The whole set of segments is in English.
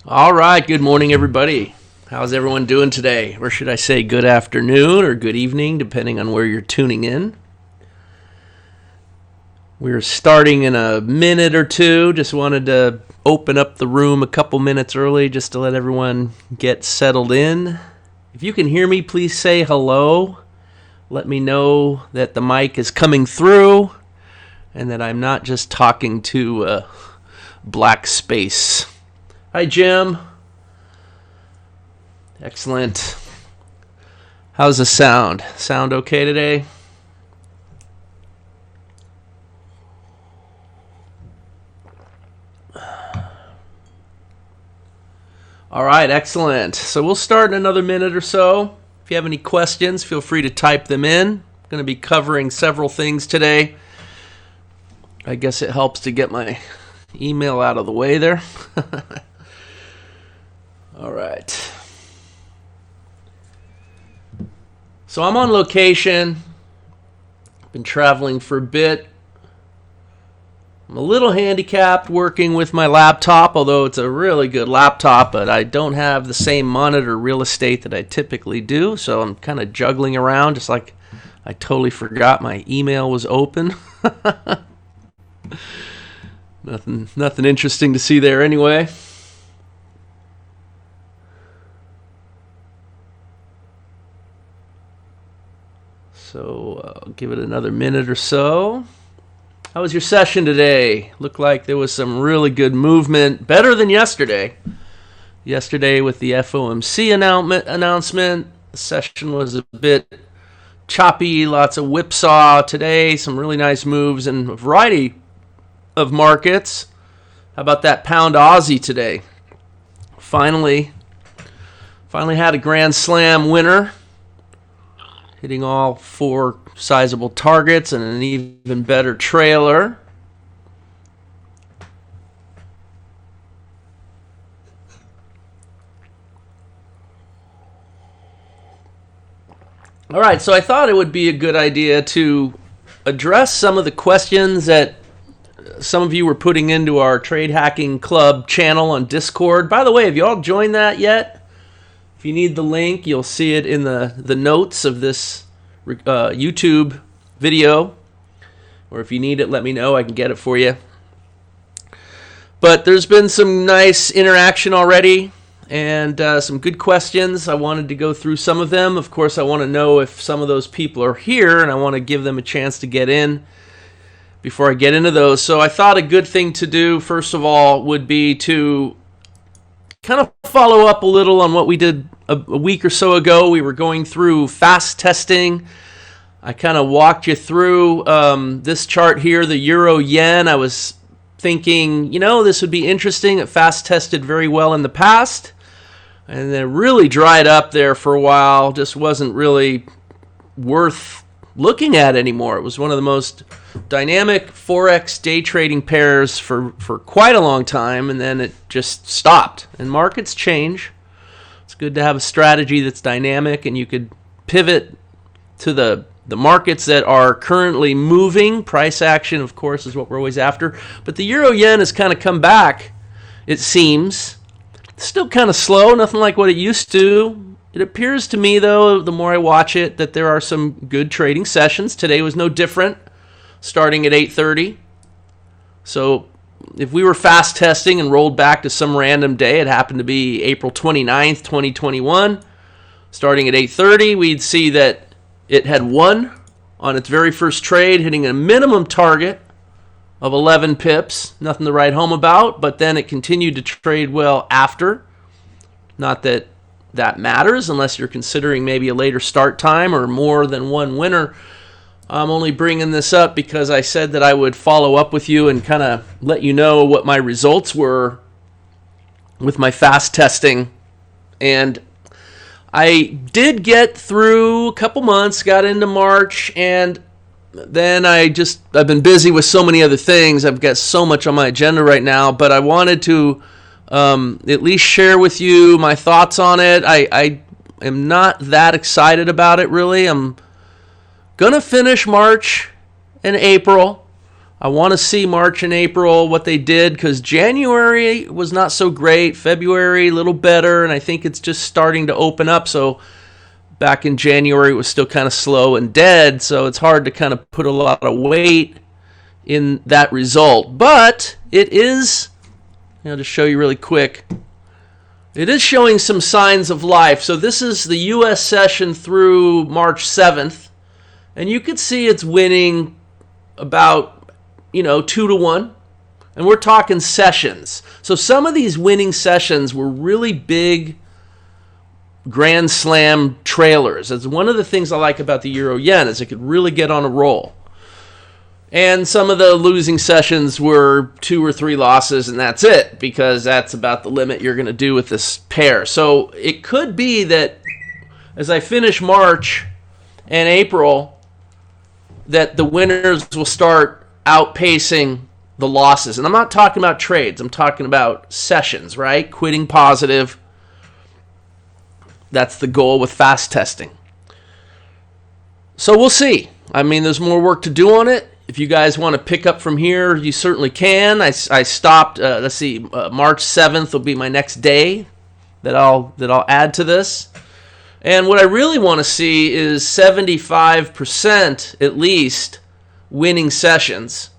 All right, good morning, everybody. How's everyone doing today? Or should I say good afternoon or good evening, depending on where you're tuning in. We're starting in a minute or two. Just wanted to open up the room a couple minutes early just to let everyone get settled in. If you can hear me, please say hello. Let me know that the mic is coming through and that I'm not just talking to black space. Hi, Jim. Excellent. How's the sound? Sound okay today? All right, excellent. So we'll start in another minute or so. If you have any questions, feel free to type them in. I'm going to be covering several things today. I guess it helps to get my email out of the way there. All right. So I'm on location. Been traveling for a bit. I'm a little handicapped working with my laptop, although it's a really good laptop, but I don't have the same monitor real estate that I typically do, so I'm kind of juggling around, just like I totally forgot my email was open. Nothing interesting to see there anyway. So I'll give it another minute or so. How was your session today? Looked like there was some really good movement, better than yesterday. Yesterday with the FOMC announcement, the session was a bit choppy, lots of whipsaw. Today, some really nice moves in a variety of markets. How about that pound Aussie today? Finally had a Grand Slam winner, hitting all four sizable targets and an even better trailer. All right, so I thought it would be a good idea to address some of the questions that some of you were putting into our Trade Hacking Club channel on Discord. By the way, have you all joined that yet? If you need the link, you'll see it in the notes of this YouTube video. Or if you need it, let me know. I can get it for you. But there's been some nice interaction already and some good questions. I wanted to go through some of them. Of course, I want to know if some of those people are here, and I want to give them a chance to get in before I get into those. So I thought a good thing to do, first of all, would be to kind of follow up a little on what we did a week or so ago. We were going through fast testing. I kind of walked you through this chart here, the euro yen. I was thinking, this would be interesting. It fast tested very well in the past, and then really dried up there for a while. Just wasn't really worth looking at anymore. It was one of the most dynamic Forex day trading pairs for quite a long time, and then it just stopped. And markets change. It's good to have a strategy that's dynamic, and you could pivot to the markets that are currently moving. Price action, of course, is what we're always after. But the euro yen has kind of come back, it seems. It's still kind of slow, nothing like what it used to. It appears to me, though, the more I watch it, that there are some good trading sessions. Today was no different, starting at 8:30. So if we were fast testing and rolled back to some random day, it happened to be April 29th, 2021, starting at 8:30, we'd see that it had won on its very first trade, hitting a minimum target of 11 pips. Nothing to write home about, but then it continued to trade well after. Not that that matters unless you're considering maybe a later start time or more than one winner. I'm only bringing this up because I said that I would follow up with you and kind of let you know what my results were with my fast testing. And I did get through a couple months, got into March, and then I've been busy with so many other things. I've got so much on my agenda right now, but I wanted to at least share with you my thoughts on it. I am not that excited about it, really. I'm going to finish March and April. I want to see March and April, what they did, because January was not so great. February, a little better, and I think it's just starting to open up. So back in January, it was still kind of slow and dead, so it's hard to kind of put a lot of weight in that result. But it is, I'll just show you really quick, it is showing some signs of life. So this is the U.S. session through March 7th, and you can see it's winning about 2-1, and we're talking sessions. So some of these winning sessions were really big Grand Slam trailers. That's one of the things I like about the Euro Yen, is it could really get on a roll. And some of the losing sessions were 2 or 3 losses, and that's it, because that's about the limit you're going to do with this pair. So it could be that as I finish March and April, that the winners will start outpacing the losses. And I'm not talking about trades. I'm talking about sessions, right? Quitting positive. That's the goal with fast testing. So we'll see. I mean, there's more work to do on it. If you guys want to pick up from here, you certainly can. I stopped, March 7th will be my next day that I'll add to this. And what I really want to see is 75% at least winning sessions,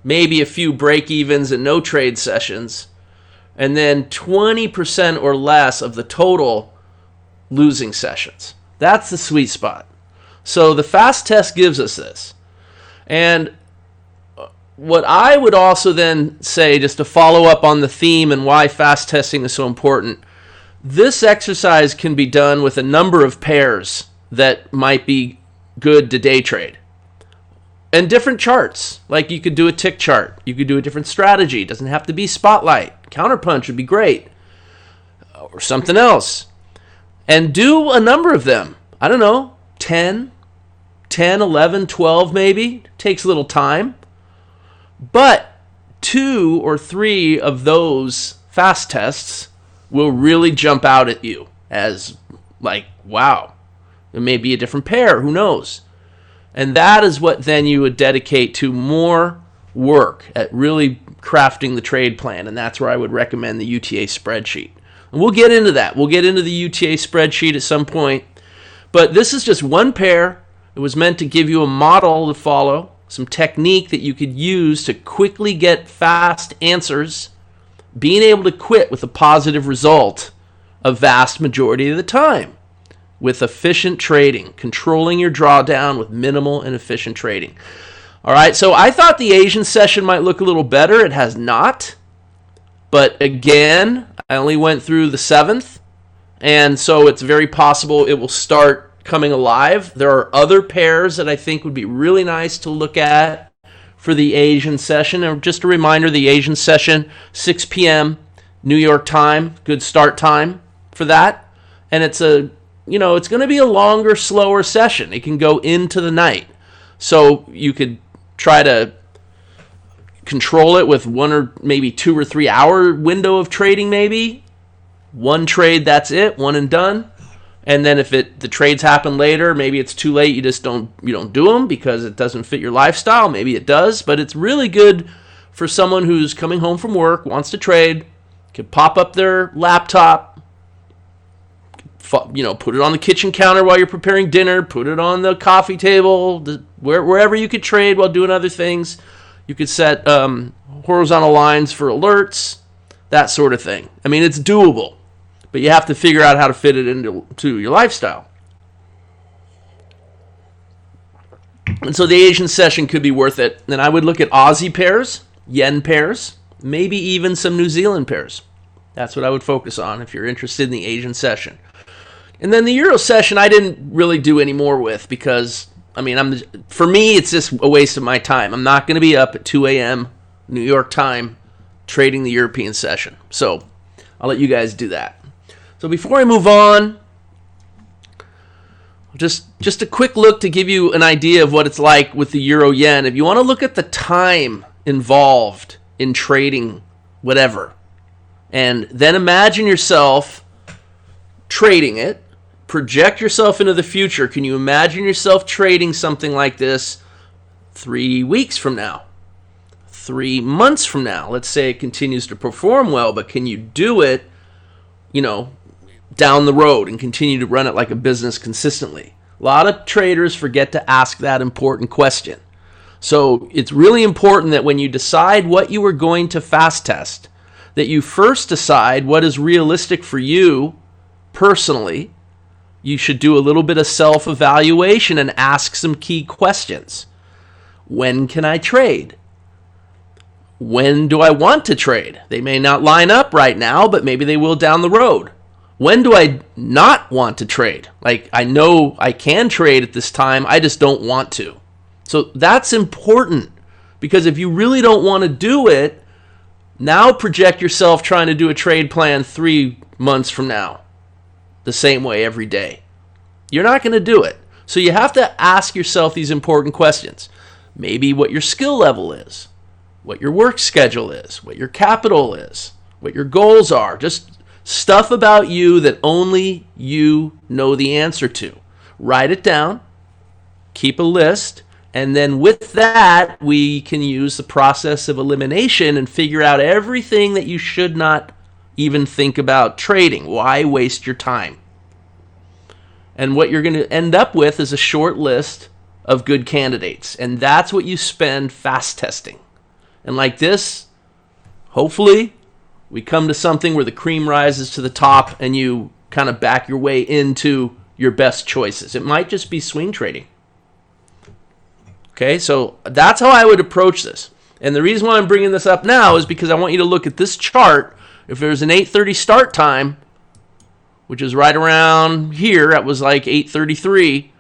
maybe a few break-evens and no trade sessions, and then 20% or less of the total losing sessions. That's the sweet spot. So the fast test gives us this. And what I would also then say, just to follow up on the theme and why fast testing is so important, this exercise can be done with a number of pairs that might be good to day trade. And different charts. Like you could do a tick chart. You could do a different strategy. It doesn't have to be spotlight. Counterpunch would be great. Or something else. And do a number of them. I don't know, 10, 11, 12 maybe. Takes a little time. But 2 or 3 of those fast tests will really jump out at you as like, wow. It may be a different pair. Who knows? And that is what then you would dedicate to more work at really crafting the trade plan. And that's where I would recommend the UTA spreadsheet. And we'll get into that. We'll get into the UTA spreadsheet at some point. But this is just one pair. It was meant to give you a model to follow, some technique that you could use to quickly get fast answers, being able to quit with a positive result a vast majority of the time. With efficient trading, controlling your drawdown with minimal and efficient trading. All right, so I thought the Asian session might look a little better. It has not. But again, I only went through the 7th, and so it's very possible it will start coming alive. There are other pairs that I think would be really nice to look at for the Asian session. And just a reminder, the Asian session, 6 p.m. New York time, good start time for that. And it's it's going to be a longer, slower session. It can go into the night. So you could try to control it with 1 or maybe 2 or 3 hour window of trading maybe. One trade, that's it, one and done. And then if the trades happen later, maybe it's too late, you don't do them because it doesn't fit your lifestyle. Maybe it does, but it's really good for someone who's coming home from work, wants to trade, can pop up their laptop, put it on the kitchen counter while you're preparing dinner, put it on the coffee table, wherever you could trade while doing other things. You could set horizontal lines for alerts, that sort of thing. I mean, it's doable, but you have to figure out how to fit it into your lifestyle. And so the Asian session could be worth it. And I would look at Aussie pairs, yen pairs, maybe even some New Zealand pairs. That's what I would focus on if you're interested in the Asian session. And then the Euro session, I didn't really do any more with because, for me, it's just a waste of my time. I'm not going to be up at 2 a.m. New York time trading the European session. So I'll let you guys do that. So before I move on, just a quick look to give you an idea of what it's like with the Euro Yen. If you want to look at the time involved in trading whatever, and then imagine yourself trading it, project yourself into the future. Can you imagine yourself trading something like this 3 weeks from now? 3 months from now? Let's say it continues to perform well, but can you do it, down the road and continue to run it like a business consistently? A lot of traders forget to ask that important question. So it's really important that when you decide what you are going to fast test, that you first decide what is realistic for you personally. You should do a little bit of self-evaluation and ask some key questions. When can I trade? When do I want to trade? They may not line up right now, but maybe they will down the road. When do I not want to trade? Like, I know I can trade at this time, I just don't want to. So that's important, because if you really don't want to do it, now project yourself trying to do a trade plan 3 months from now, the same way every day. You're not going to do it. So you have to ask yourself these important questions. Maybe what your skill level is, what your work schedule is, what your capital is, what your goals are. Just stuff about you that only you know the answer to. Write it down, keep a list, and then with that, we can use the process of elimination and figure out everything that you should not even think about trading. Why waste your time? And what you're going to end up with is a short list of good candidates. And that's what you spend fast testing. And like this, hopefully, we come to something where the cream rises to the top and you kind of back your way into your best choices. It might just be swing trading. Okay, so that's how I would approach this. And the reason why I'm bringing this up now is because I want you to look at this chart. If there's an 8:30 start time, which is right around here, that was like 8:33.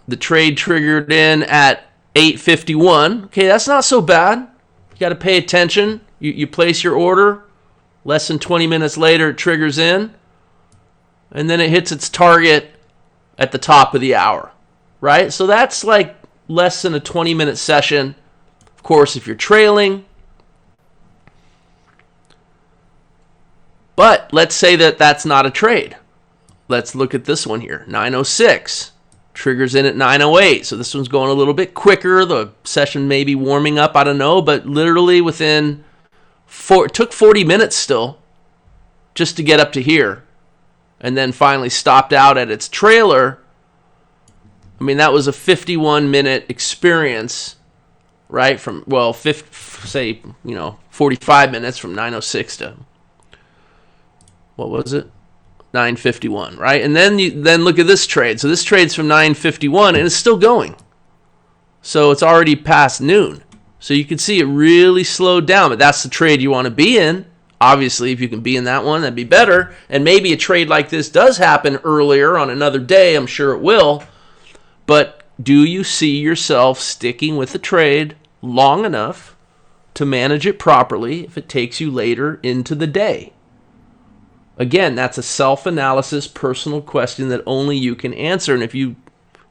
The trade triggered in at 8:51. Okay, that's not so bad. You got to pay attention. You place your order. Less than 20 minutes later, it triggers in. And then it hits its target at the top of the hour. Right? So that's like less than a 20-minute session. Of course, if you're trailing. But let's say that that's not a trade. Let's look at this one here. 9:06. Triggers in at 9:08. So this one's going a little bit quicker. The session may be warming up. I don't know. But literally within it took 40 minutes still just to get up to here. And then finally stopped out at its trailer. I mean, that was a 51-minute experience, right? From, well, 45 minutes from 9:06 to, what was it? 9:51, right? And then look at this trade. So this trade's from 9:51 and it's still going. So it's already past noon. So you can see it really slowed down, but that's the trade you want to be in. Obviously, if you can be in that one, that'd be better. And maybe a trade like this does happen earlier on another day. I'm sure it will. But do you see yourself sticking with the trade long enough to manage it properly if it takes you later into the day? Again, that's a self-analysis, personal question that only you can answer. And if you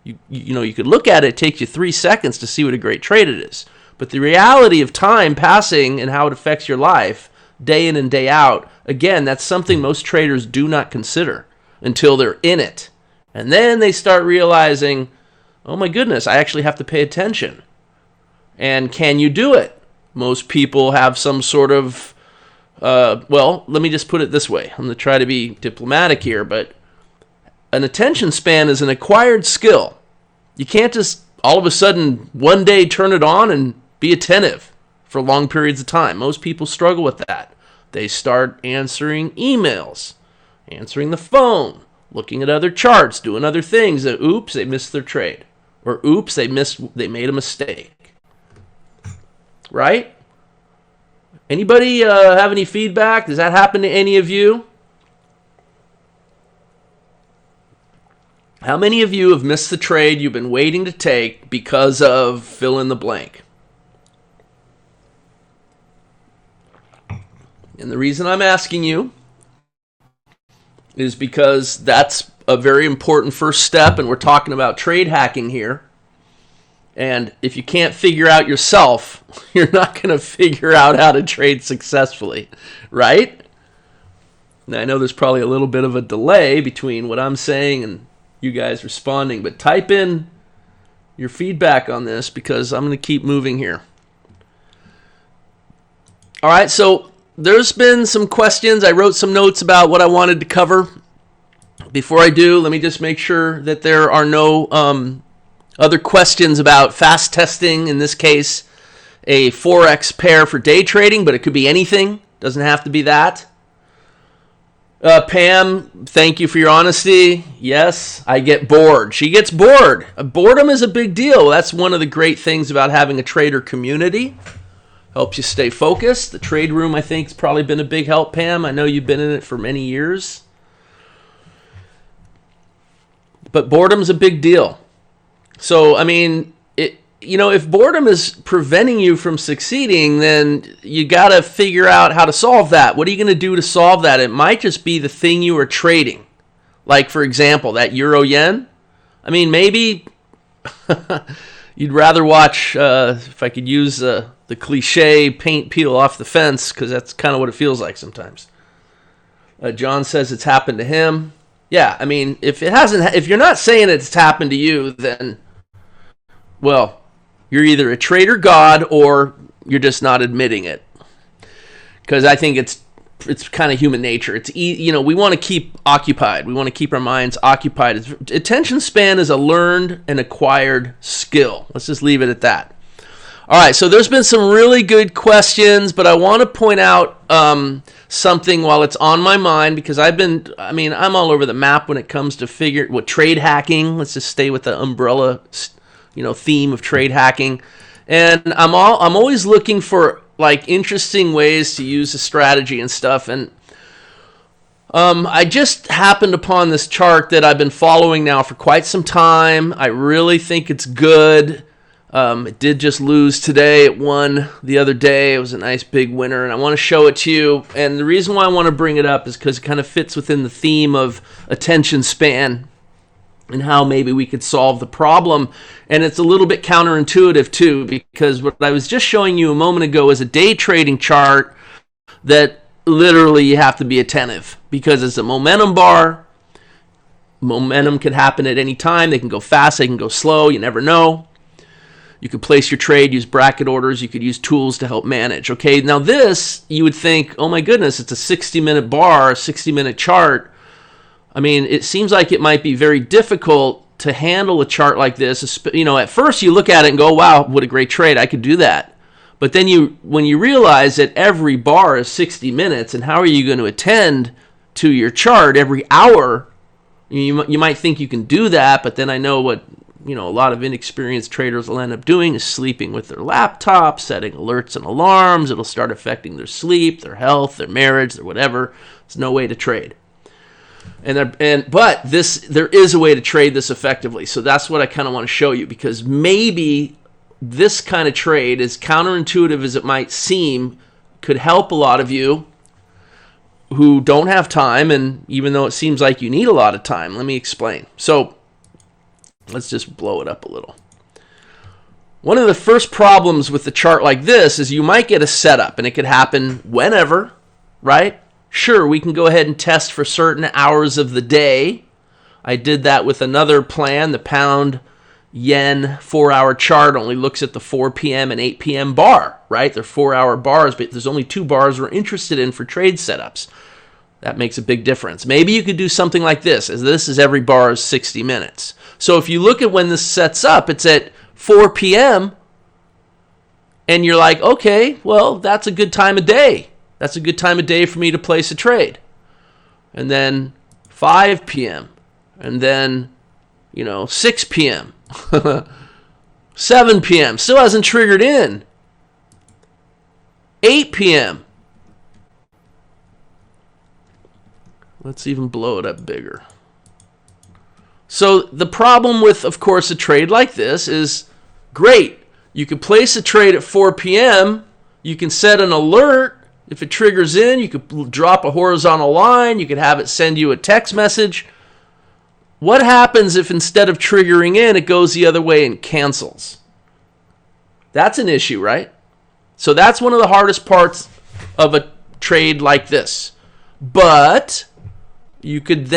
could look at it, it takes you 3 seconds to see what a great trade it is. But the reality of time passing and how it affects your life, day in and day out, again, that's something most traders do not consider until they're in it. And then they start realizing, oh my goodness, I actually have to pay attention. And can you do it? Most people have some sort of, let me just put it this way. I'm going to try to be diplomatic here, but an attention span is an acquired skill. You can't just all of a sudden one day turn it on and be attentive for long periods of time. Most people struggle with that. They start answering emails, answering the phone, looking at other charts, doing other things. And oops, they missed their trade. Or oops, they made a mistake. Right? Anybody have any feedback? Does that happen to any of you? How many of you have missed the trade you've been waiting to take because of fill in the blank? And the reason I'm asking you is because that's a very important first step, and we're talking about trade hacking here. And if you can't figure out yourself, you're not going to figure out how to trade successfully, right? Now, I know there's probably a little bit of a delay between what I'm saying and you guys responding, but type in your feedback on this because I'm going to keep moving here. All right, so there's been some questions. I wrote some notes about what I wanted to cover. Before I do, let me just make sure that there are no other questions about fast testing, in this case, a Forex pair for day trading, but it could be anything. Doesn't have to be that. Pam, thank you for your honesty. Yes, I get bored. She gets bored. Boredom is a big deal. That's one of the great things about having a trader community. Helps you stay focused. The trade room, I think, has probably been a big help, Pam. I know you've been in it for many years. But boredom's a big deal. So, I mean, if boredom is preventing you from succeeding, then you got to figure out how to solve that. What are you going to do to solve that? It might just be the thing you are trading. Like, for example, that euro yen. I mean, maybe you'd rather watch, if I could use the cliche, paint peel off the fence, because that's kind of what it feels like sometimes. John says it's happened to him. Yeah, I mean, if you're not saying it's happened to you, then, well, you're either a trader god or you're just not admitting it. Because I think it's kind of human nature. We want to keep occupied. We want to keep our minds occupied. Attention span is a learned and acquired skill. Let's just leave it at that. All right, so there's been some really good questions, but I want to point out something while it's on my mind, because I'm all over the map when it comes to trade hacking. Let's just stay with the umbrella, theme of trade hacking. And I'm always looking for like interesting ways to use a strategy and stuff. And I just happened upon this chart that I've been following now for quite some time. I really think it's good. It did just lose today. It won the other day. It was a nice big winner, and I want to show it to you. And the reason why I want to bring it up is because it kind of fits within the theme of attention span and how maybe we could solve the problem. And it's a little bit counterintuitive too, because what I was just showing you a moment ago is a day trading chart that literally you have to be attentive, because it's a momentum bar. Momentum can happen at any time. They can go fast, they can go slow, you never know. You could place your trade, use bracket orders, you could use tools to help manage. Okay, now this, you would think, oh my goodness, it's a 60-minute bar, a 60-minute chart. I mean, it seems like it might be very difficult to handle a chart like this. At first you look at it and go, wow, what a great trade, I could do that. But then when you realize that every bar is 60 minutes, and how are you going to attend to your chart every hour? You might think you can do that, but then I know what a lot of inexperienced traders will end up doing is sleeping with their laptop, setting alerts and alarms. It'll start affecting their sleep, their health, their marriage, their whatever. There's no way to trade. But there is a way to trade this effectively. So that's what I kind of want to show you, because maybe this kind of trade, as counterintuitive as it might seem, could help a lot of you who don't have time, and even though it seems like you need a lot of time. Let me explain. So let's just blow it up a little. One of the first problems with the chart like this is you might get a setup, and it could happen whenever, right? Sure, we can go ahead and test for certain hours of the day. I did that with another plan. The pound yen 4-hour chart only looks at the 4 p.m. and 8 p.m. bar, right? They're 4-hour bars, but there's only 2 bars we're interested in for trade setups. That makes a big difference. Maybe you could do something like this, as this is every bar is 60 minutes. So if you look at when this sets up, it's at 4 p.m., and you're like, okay, well, that's a good time of day. That's a good time of day for me to place a trade. And then 5 p.m., and then, 6 p.m., 7 p.m., still hasn't triggered in. 8 p.m., let's even blow it up bigger. So the problem with, of course, a trade like this is, great, you could place a trade at 4 p.m., you can set an alert. If it triggers in, you could drop a horizontal line, you could have it send you a text message. What happens if instead of triggering in, it goes the other way and cancels? That's an issue, right? So that's one of the hardest parts of a trade like this. But you could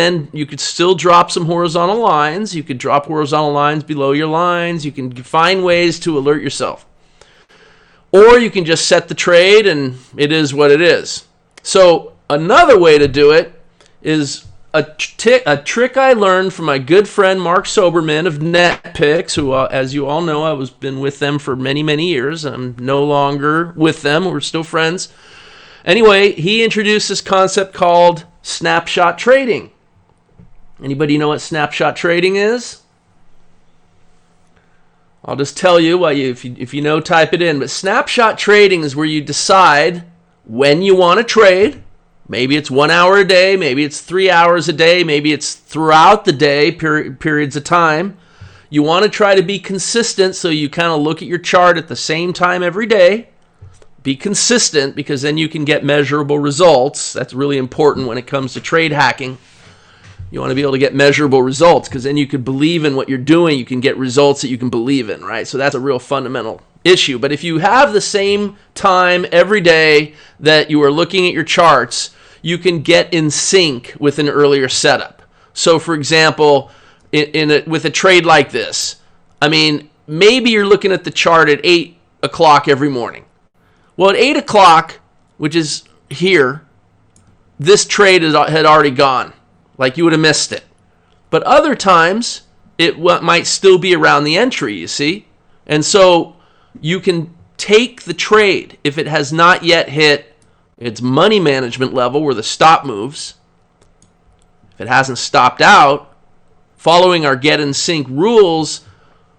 still drop some horizontal lines. You could drop horizontal lines below your lines. You can find ways to alert yourself. or you can just set the trade and it is what it is. So another way to do it is a trick I learned from my good friend Mark Soberman of NetPicks, who, as you all know, been with them for many, many years. I'm no longer with them. We're still friends. Anyway, he introduced this concept called snapshot trading. Anybody know what snapshot trading is? I'll just tell you, if you know, type it in. But snapshot trading is where you decide when you want to trade. Maybe it's 1 hour a day, maybe it's 3 hours a day, maybe it's throughout the day, periods of time. You want to try to be consistent, so you kind of look at your chart at the same time every day. Be consistent, because then you can get measurable results. That's really important when it comes to trade hacking. You want to be able to get measurable results, because then you can believe in what you're doing. You can get results that you can believe in, right? So that's a real fundamental issue. But if you have the same time every day that you are looking at your charts, you can get in sync with an earlier setup. So, for example, with a trade like this, I mean, maybe you're looking at the chart at 8 o'clock every morning. Well, at 8 o'clock, which is here, this trade had already gone. Like, you would have missed it. But other times, it might still be around the entry, you see? And so you can take the trade if it has not yet hit its money management level where the stop moves. If it hasn't stopped out, following our get in sync rules.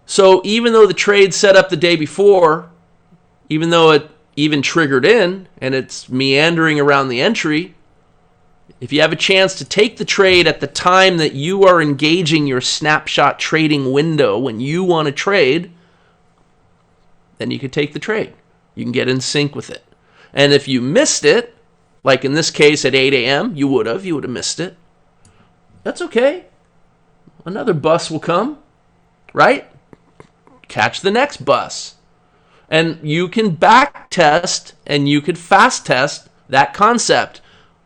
So even though the trade set up the day before, even though it even triggered in and it's meandering around the entry, if you have a chance to take the trade at the time that you are engaging your snapshot trading window when you want to trade, then you can take the trade. You can get in sync with it. And if you missed it, like in this case at 8 a.m., you would have missed it. That's okay. Another bus will come, right? Catch the next bus. And you can back test and you can fast test that concept.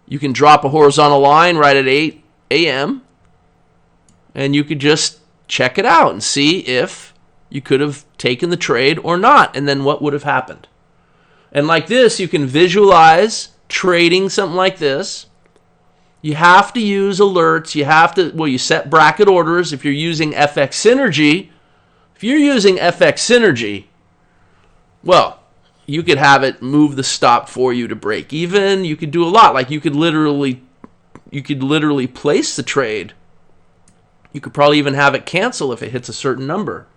You can drop a horizontal line right at 8 a.m. and you could just check it out and see if you could have taken the trade or not, and then what would have happened. And like this, you can visualize trading something like this. You have to use alerts. You set bracket orders if you're using FX Synergy. If you're using FX Synergy, well, you could have it move the stop for you to break even. You could do a lot. Like you could literally place the trade. You could probably even have it cancel if it hits a certain number.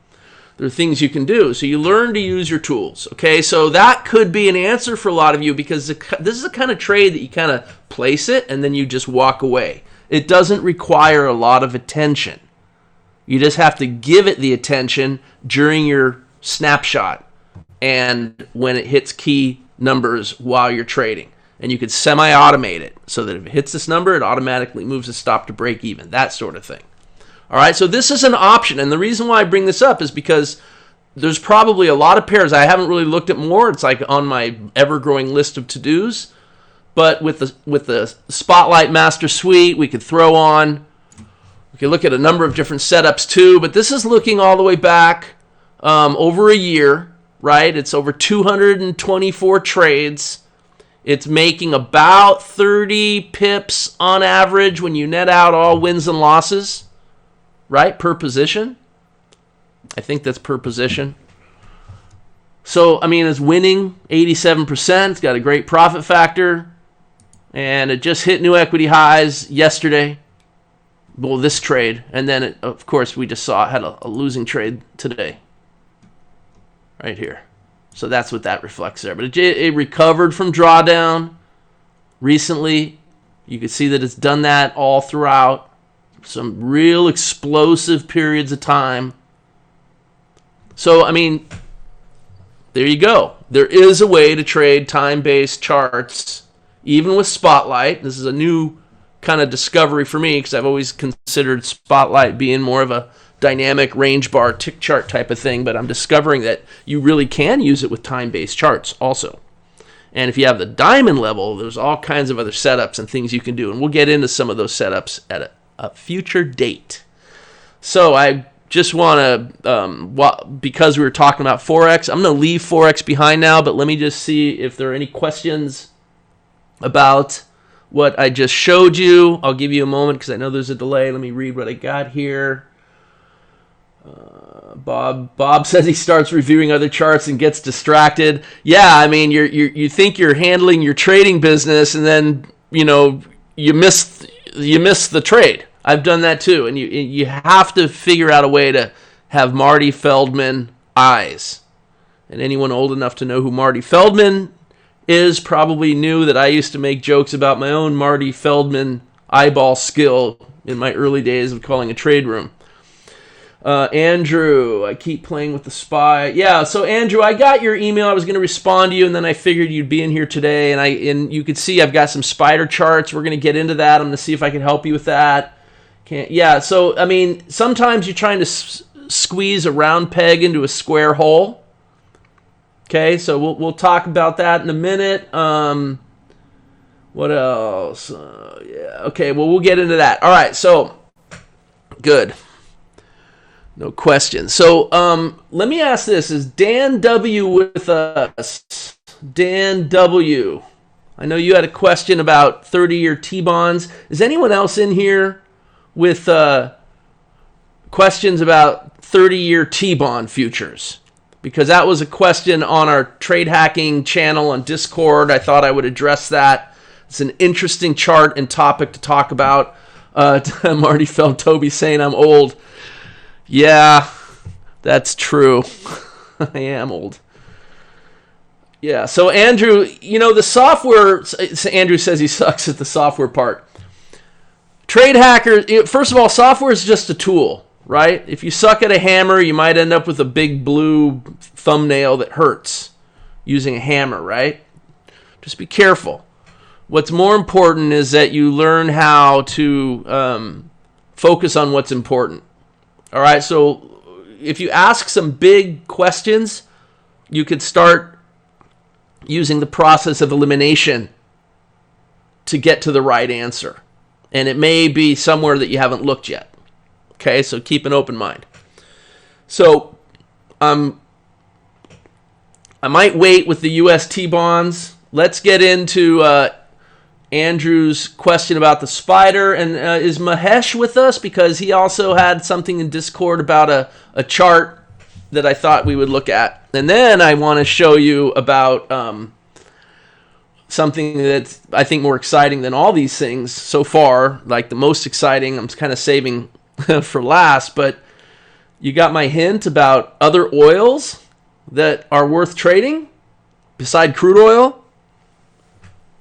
There are things you can do. So you learn to use your tools. Okay, so that could be an answer for a lot of you, because this is the kind of trade that you kind of place it and then you just walk away. It doesn't require a lot of attention. You just have to give it the attention during your snapshot and when it hits key numbers while you're trading. And you could semi-automate it so that if it hits this number, it automatically moves the stop to break even, that sort of thing. All right, so this is an option, and the reason why I bring this up is because there's probably a lot of pairs. I haven't really looked at more. It's like on my ever-growing list of to-dos. But with the Spotlight Master Suite, we could throw on. We could look at a number of different setups too. But this is looking all the way back over a year, right? It's over 224 trades. It's making about 30 pips on average when you net out all wins and losses. Right, per position. I think that's per position. So, I mean, it's winning 87%. It's got a great profit factor. And it just hit new equity highs yesterday. Well, this trade. And then, of course, we just saw it had a losing trade today. Right here. So that's what that reflects there. But it recovered from drawdown recently. You can see that it's done that all throughout. Some real explosive periods of time. So, I mean, there you go. There is a way to trade time-based charts, even with Spotlight. This is a new kind of discovery for me because I've always considered Spotlight being more of a dynamic range bar tick chart type of thing, but I'm discovering that you really can use it with time-based charts also. And if you have the diamond level, there's all kinds of other setups and things you can do, and we'll get into some of those setups at a future date. So I just want to, because we were talking about Forex, I'm going to leave Forex behind now, but let me just see if there are any questions about what I just showed you. I'll give you a moment because I know there's a delay. Let me read what I got here. Bob says he starts reviewing other charts and gets distracted. Yeah, I mean, you think you're handling your trading business, and then you miss the trade. I've done that too, and you have to figure out a way to have Marty Feldman eyes. And anyone old enough to know who Marty Feldman is probably knew that I used to make jokes about my own Marty Feldman eyeball skill in my early days of calling a trade room. Andrew, I keep playing with the SPY. Yeah, so Andrew, I got your email. I was going to respond to you, and then I figured you'd be in here today. And you could see I've got some spider charts. We're going to get into that. I'm going to see if I can help you with that. Yeah, so, I mean, sometimes you're trying to squeeze a round peg into a square hole. Okay, so we'll talk about that in a minute. What else? Yeah, okay, well, we'll get into that. All right, so, good. No question. So let me ask this. Is Dan W. with us? Dan W. I know you had a question about 30-year T-bonds. Is anyone else in here with questions about 30-year T-bond futures? Because that was a question on our trade hacking channel on Discord. I thought I would address that. It's an interesting chart and topic to talk about. Marty felt Toby saying I'm old. Yeah, that's true. I am old. Yeah, so Andrew, the software, Andrew says he sucks at the software part. Trade hackers, first of all, software is just a tool, right? If you suck at a hammer, you might end up with a big blue thumbnail that hurts using a hammer, right? Just be careful. What's more important is that you learn how to focus on what's important. All right, so if you ask some big questions, you could start using the process of elimination to get to the right answer. And it may be somewhere that you haven't looked yet. Okay, so keep an open mind. So I might wait with the UST bonds. Let's get into Andrew's question about the spider. And is Mahesh with us? Because he also had something in Discord about a chart that I thought we would look at. And then I want to show you about something that's, I think, more exciting than all these things so far. Like the most exciting, I'm kind of saving for last. But you got my hint about other oils that are worth trading beside crude oil.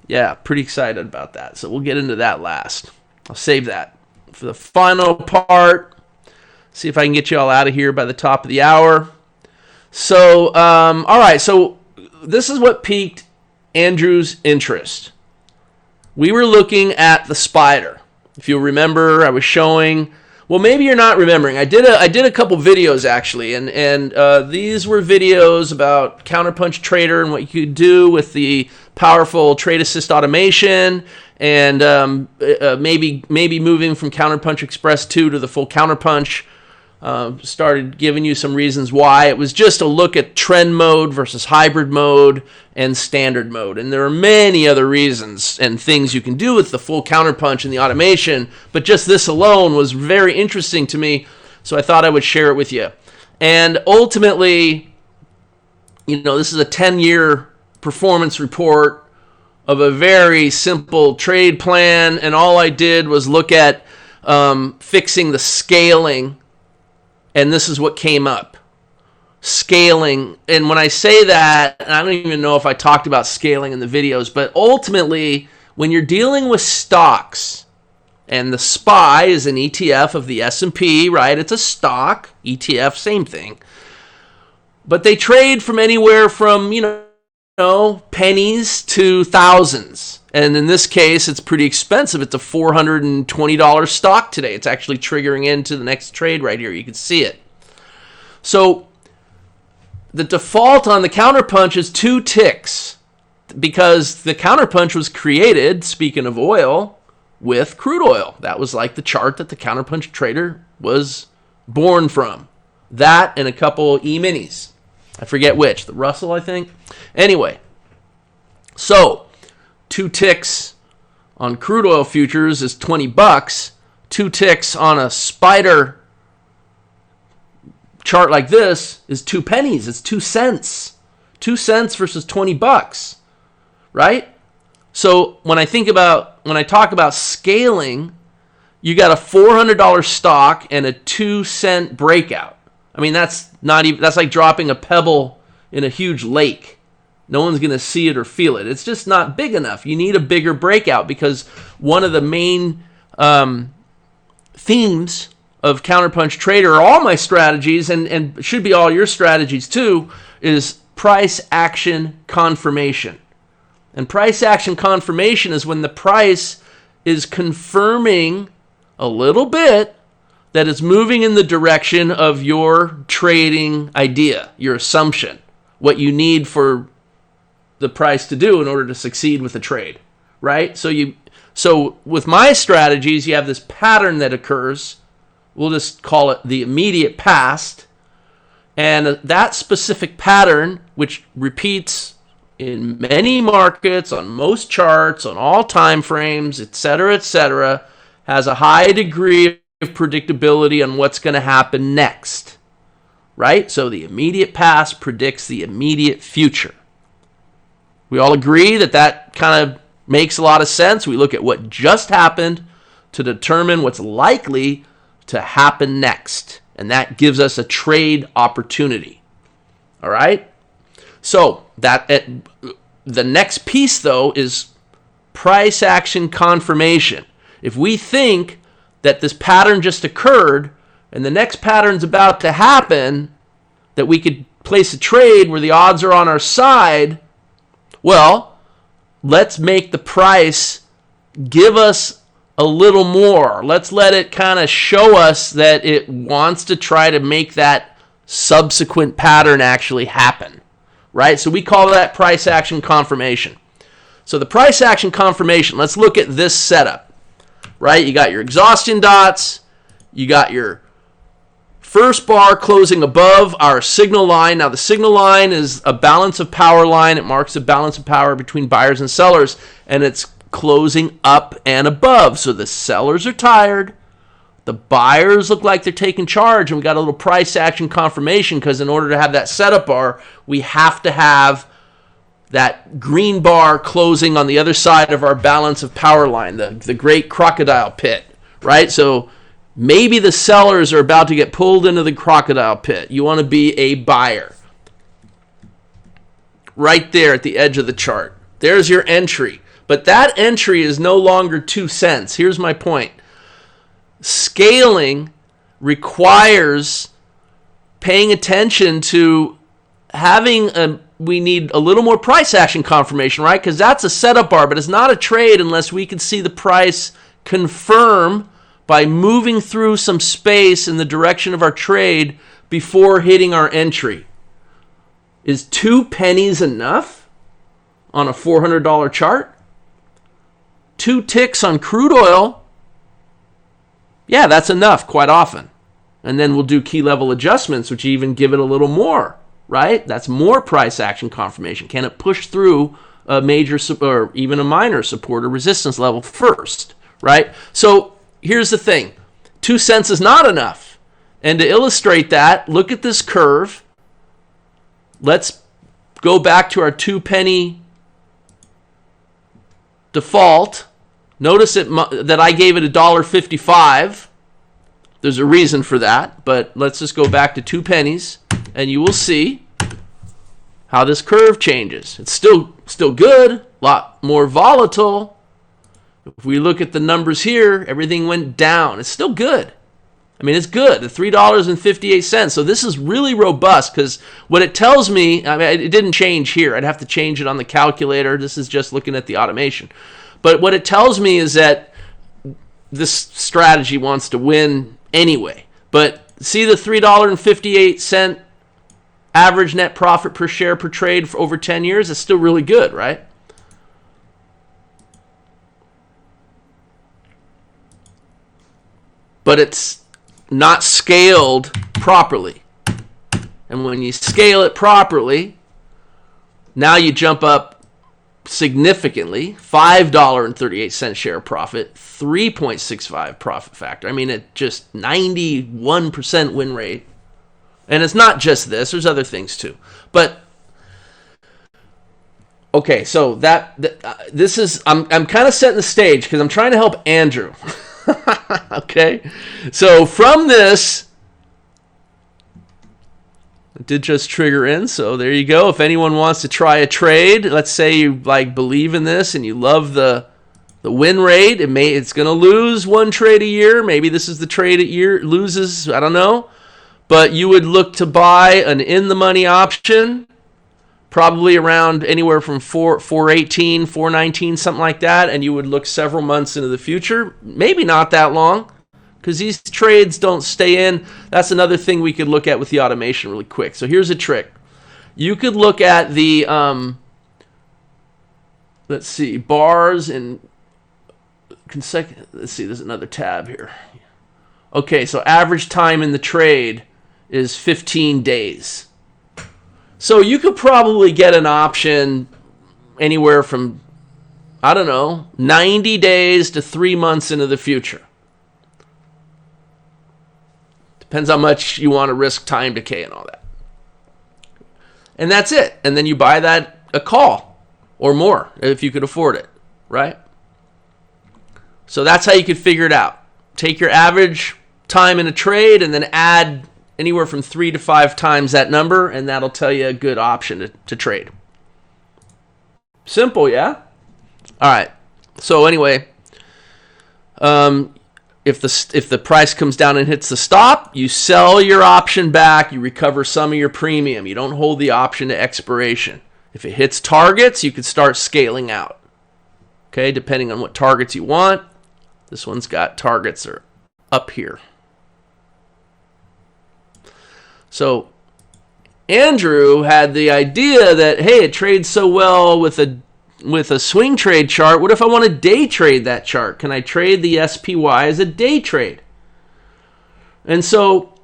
Yeah, pretty excited about that. So we'll get into that last. I'll save that for the final part. See if I can get you all out of here by the top of the hour. So, all right. So this is what piqued Andrew's interest. We were looking at the spider. If you'll remember, I was showing. Well, maybe you're not remembering. I did a couple videos actually, and these were videos about Counterpunch Trader and what you could do with the powerful trade assist automation, and maybe moving from Counterpunch Express 2 to the full Counterpunch. Started giving you some reasons why. It was just a look at trend mode versus hybrid mode and standard mode. And there are many other reasons and things you can do with the full Counterpunch and the automation, but just this alone was very interesting to me, so I thought I would share it with you. And ultimately, this is a 10-year performance report of a very simple trade plan, and all I did was look at fixing the scaling. And this is what came up. Scaling. And when I say that, and I don't even know if I talked about scaling in the videos, but ultimately, when you're dealing with stocks, and the SPY is an ETF of the S&P, right? It's a stock. ETF, same thing. But they trade from anywhere from, pennies to thousands. And in this case, it's pretty expensive. It's a $420 stock today. It's actually triggering into the next trade right here. You can see it. So the default on the Counterpunch is 2 ticks because the Counterpunch was created, speaking of oil, with crude oil. That was like the chart that the Counterpunch Trader was born from. That and a couple E-minis. I forget which. The Russell, I think. Anyway, so 2 ticks on crude oil futures is $20. 2 ticks on a spider chart like this is 2 pennies. It's 2 cents. 2 cents versus $20, right? So when I talk about scaling, you got a $400 stock and a 2-cent breakout. I mean, that's like dropping a pebble in a huge lake. No one's going to see it or feel it. It's just not big enough. You need a bigger breakout, because one of the main themes of Counterpunch Trader, or all my strategies, and should be all your strategies too, is price action confirmation. And price action confirmation is when the price is confirming a little bit that it's moving in the direction of your trading idea, your assumption, what you need for the price to do in order to succeed with a trade, right? So with my strategies, you have this pattern that occurs. We'll just call it the immediate past. And that specific pattern, which repeats in many markets, on most charts, on all time frames, etc., has a high degree of predictability on what's going to happen next, right? So the immediate past predicts the immediate future. We all agree that kind of makes a lot of sense. We look at what just happened to determine what's likely to happen next, and that gives us a trade opportunity. All right? So the next piece, though, is price action confirmation. If we think that this pattern just occurred and the next pattern's about to happen, that we could place a trade where the odds are on our side, well, let's make the price give us a little more. Let's let it kind of show us that it wants to try to make that subsequent pattern actually happen, right? So we call that price action confirmation. So the price action confirmation, let's look at this setup, right? You got your exhaustion dots, you got your first bar closing above our signal line. Now the signal line is a balance of power line. It marks a balance of power between buyers and sellers, and it's closing up and above. So the sellers are tired, the buyers look like they're taking charge, and we got a little price action confirmation, because in order to have that setup bar, we have to have that green bar closing on the other side of our balance of power line, the great crocodile pit, right? So maybe the sellers are about to get pulled into the crocodile pit. You want to be a buyer. Right there at the edge of the chart. There's your entry. But that entry is no longer 2 cents. Here's my point. Scaling requires paying attention to we need a little more price action confirmation, right? Because that's a setup bar, but it's not a trade unless we can see the price confirm by moving through some space in the direction of our trade before hitting our entry. Is 2 pennies enough on a $400 chart? 2 ticks on crude oil? Yeah, that's enough quite often. And then we'll do key level adjustments, which even give it a little more, right? That's more price action confirmation. Can it push through a major or even a minor support or resistance level first, right? So here's the thing. 2 cents is not enough. And to illustrate that, look at this curve. Let's go back to our 2 penny default. Notice that I gave it $1.55. There's a reason for that, but let's just go back to 2 pennies, and you will see how this curve changes. It's still good, a lot more volatile. If we look at the numbers here, everything went down. It's still good. I mean, it's good, the $3.58. So this is really robust, because what it tells me, I mean, it didn't change here. I'd have to change it on the calculator. This is just looking at the automation. But what it tells me is that this strategy wants to win anyway. But see the $3.58 average net profit per share per trade for over 10 years? It's still really good, right? But it's not scaled properly. And when you scale it properly, now you jump up significantly, $5.38 share profit, 3.65 profit factor. I mean, it just 91% win rate. And it's not just this, there's other things too. But okay, so this is I'm kind of setting the stage because I'm trying to help Andrew. Okay, so from this, it did just trigger in. So there you go. If anyone wants to try a trade, let's say you believe in this and you love the win rate. It's going to lose one trade a year. Maybe this is the trade it loses. I don't know. But you would look to buy an in-the-money option, probably around anywhere from 418, 419, something like that, and you would look several months into the future, maybe not that long, because these trades don't stay in. That's another thing we could look at with the automation really quick. So here's a trick. You could look at the, let's see, bars and consecutive. Let's see, there's another tab here. Okay, so average time in the trade is 15 days. So you could probably get an option anywhere from, I don't know, 90 days to 3 months into the future. Depends how much you want to risk time decay and all that. And that's it. And then you buy that a call or more if you could afford it, right? So that's how you could figure it out. Take your average time in a trade and then add anywhere from 3 to 5 times that number, and that'll tell you a good option to trade. Simple, yeah? All right. So anyway, if the price comes down and hits the stop, you sell your option back, you recover some of your premium. You don't hold the option to expiration. If it hits targets, you could start scaling out. Okay, depending on what targets you want. This one's got targets are up here. So Andrew had the idea that, hey, it trades so well with a swing trade chart. What if I want to day trade that chart? Can I trade the SPY as a day trade? And so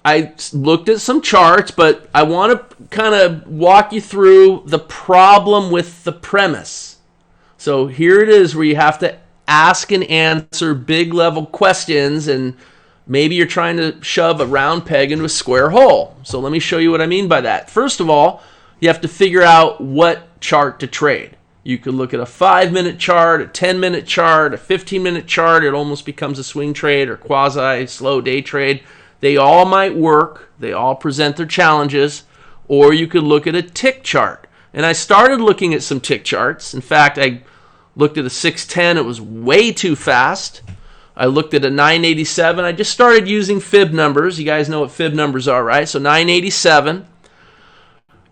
I looked at some charts, but I want to kind of walk you through the problem with the premise. So here it is where you have to ask and answer big level questions, and maybe you're trying to shove a round peg into a square hole. So let me show you what I mean by that. First of all, you have to figure out what chart to trade. You could look at a 5-minute chart, a 10-minute chart, a 15-minute chart. It almost becomes a swing trade or quasi-slow day trade. They all might work. They all present their challenges. Or you could look at a tick chart. And I started looking at some tick charts. In fact, I looked at a 610. It was way too fast. I looked at a 987. I just started using fib numbers. You guys know what fib numbers are, right? So 987.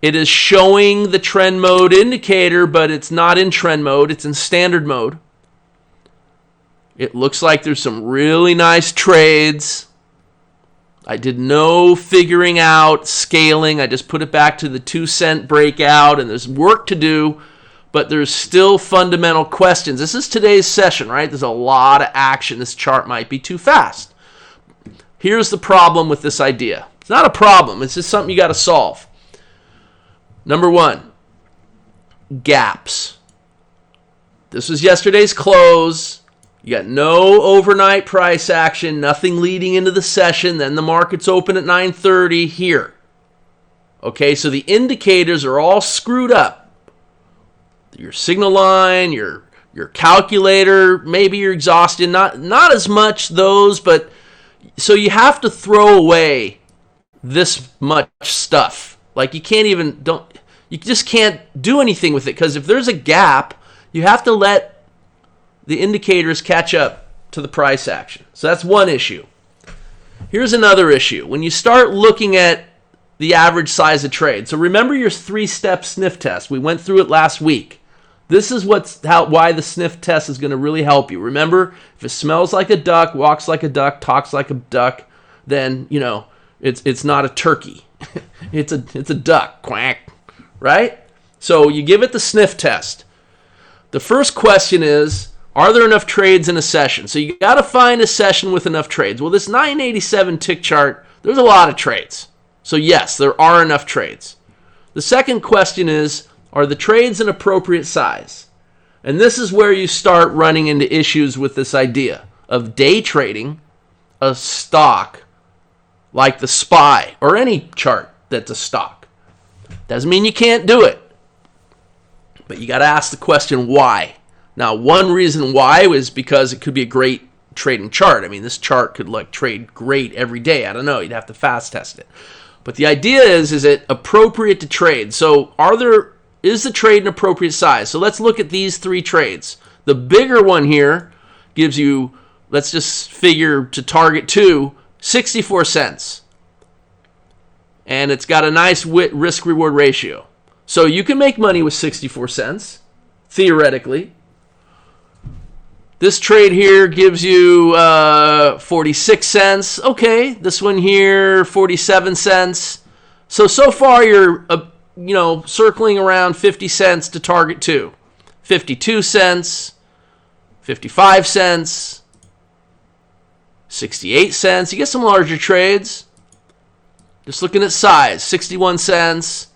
It is showing the trend mode indicator, but it's not in trend mode. It's in standard mode. It looks like there's some really nice trades. I did no figuring out scaling. I just put it back to the 2-cent breakout, and there's work to do, but there's still fundamental questions. This is today's session, right? There's a lot of action. This chart might be too fast. Here's the problem with this idea. It's not a problem. It's just something you got to solve. Number 1, gaps. This was yesterday's close. You got no overnight price action, nothing leading into the session. Then the market's open at 9:30 here. Okay, so the indicators are all screwed up. Your signal line, your calculator, maybe you're exhausted. Not as much those, but so you have to throw away this much stuff. Like you just can't do anything with it, because if there's a gap, you have to let the indicators catch up to the price action. So that's one issue. Here's another issue. When you start looking at the average size of trade, so remember your 3-step sniff test. We went through it last week. This is why the sniff test is going to really help you. Remember, if it smells like a duck, walks like a duck, talks like a duck, then it's not a turkey. it's a duck. Quack. Right? So you give it the sniff test. The first question is, Are there enough trades in a session? So you got to find a session with enough trades. Well, this 987 tick chart, there's a lot of trades. So yes, there are enough trades. The second question is, are the trades an appropriate size? And this is where you start running into issues with this idea of day trading a stock like the SPY or any chart that's a stock. Doesn't mean you can't do it, but you got to ask the question why. Now, one reason why was because it could be a great trading chart. I mean, this chart could like trade great every day. I don't know. You'd have to fast test it. But the idea is it appropriate to trade? So is the trade an appropriate size? So let's look at these three trades. The bigger one here gives you, let's just figure to target 2, 64 cents. And it's got a nice risk-reward ratio. So you can make money with 64 cents, theoretically. This trade here gives you 46 cents. Okay, this one here, 47 cents. So far you're circling around 50 cents to target 2. 52 cents, 55 cents, 68 cents. You get some larger trades. Just looking at size, 61 cents.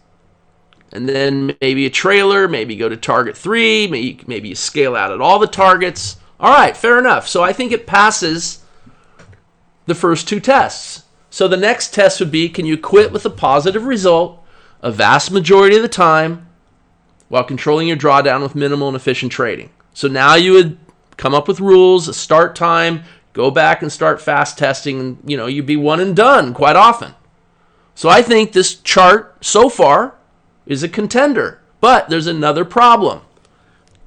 And then maybe a trailer, maybe go to target 3, maybe you scale out at all the targets. All right, fair enough. So I think it passes the first two tests. So the next test would be, can you quit with a positive result a vast majority of the time while controlling your drawdown with minimal and efficient trading? So now you would come up with rules, a start time, go back and start fast testing, and you'd be one and done quite often. So I think this chart so far is a contender. But there's another problem,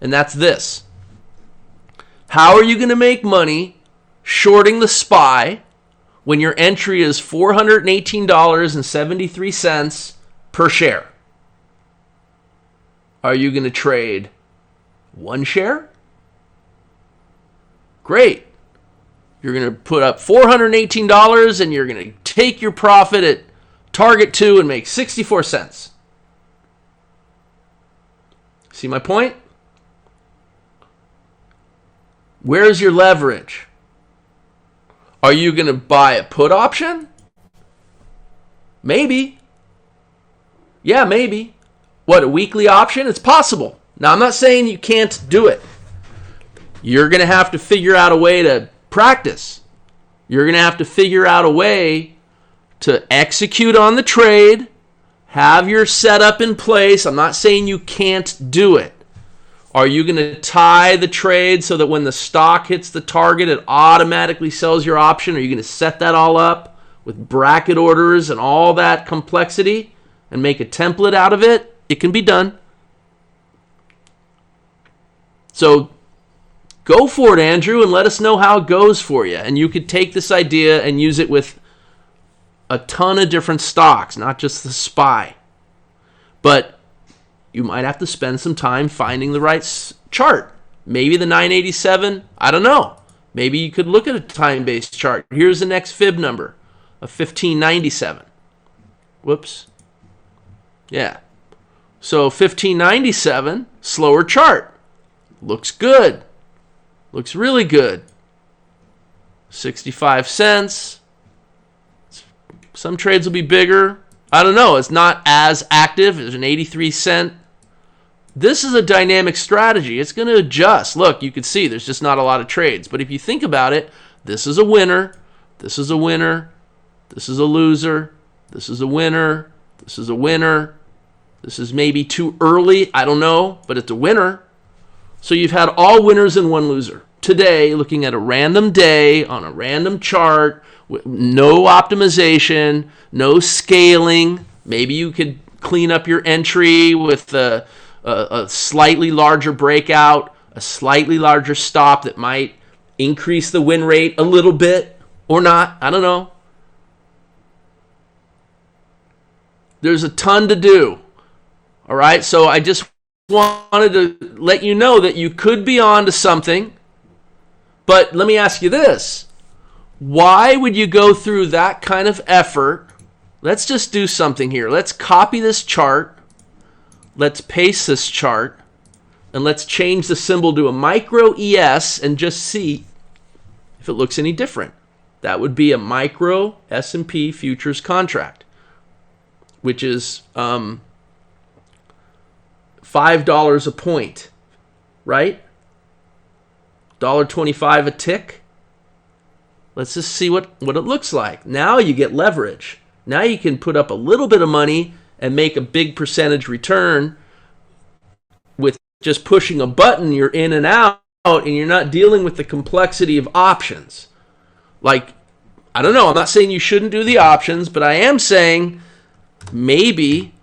and that's this. How are you going to make money shorting the SPY when your entry is $418.73 per share? Are you going to trade one share? Great. You're going to put up $418 and you're going to take your profit at target 2 and make 64 cents. See my point? Where's your leverage? Are you going to buy a put option? Maybe. Yeah, maybe. What, a weekly option? It's possible. Now, I'm not saying you can't do it. You're going to have to figure out a way to practice. You're going to have to figure out a way to execute on the trade, have your setup in place. I'm not saying you can't do it. Are you going to tie the trade so that when the stock hits the target, it automatically sells your option? Are you going to set that all up with bracket orders and all that complexity and make a template out of it? It can be done. So go for it, Andrew, and let us know how it goes for you. And you could take this idea and use it with a ton of different stocks, not just the SPY. But you might have to spend some time finding the right chart. Maybe the 987, I don't know. Maybe you could look at a time-based chart. Here's the next fib number of 1597. Whoops. Yeah. So 1597, slower chart. Looks good. Looks really good. 65 cents. Some trades will be bigger. I don't know. It's not as active. There's an 83 cent. This is a dynamic strategy. It's going to adjust. Look, you can see there's just not a lot of trades. But if you think about it, this is a winner. This is a winner. This is a loser. This is a winner. This is a winner. This is maybe too early. I don't know. But it's a winner. So you've had all winners and one loser. Today, looking at a random day on a random chart, with no optimization, no scaling. Maybe you could clean up your entry with a slightly larger breakout, a slightly larger stop that might increase the win rate a little bit or not. I don't know. There's a ton to do. All right, so I just wanted to let you know that you could be on to something. But let me ask you this. Why would you go through that kind of effort? Let's just do something here. Let's copy this chart. Let's paste this chart. And let's change the symbol to a micro ES and just see if it looks any different. That would be a micro S&P futures contract, which is $5 a point, right? $1.25 a tick. Let's just see what it looks like. Now you get leverage. Now you can put up a little bit of money and make a big percentage return with just pushing a button. You're in and out, and you're not dealing with the complexity of options. Like, I don't know, I'm not saying you shouldn't do the options, but I am saying maybe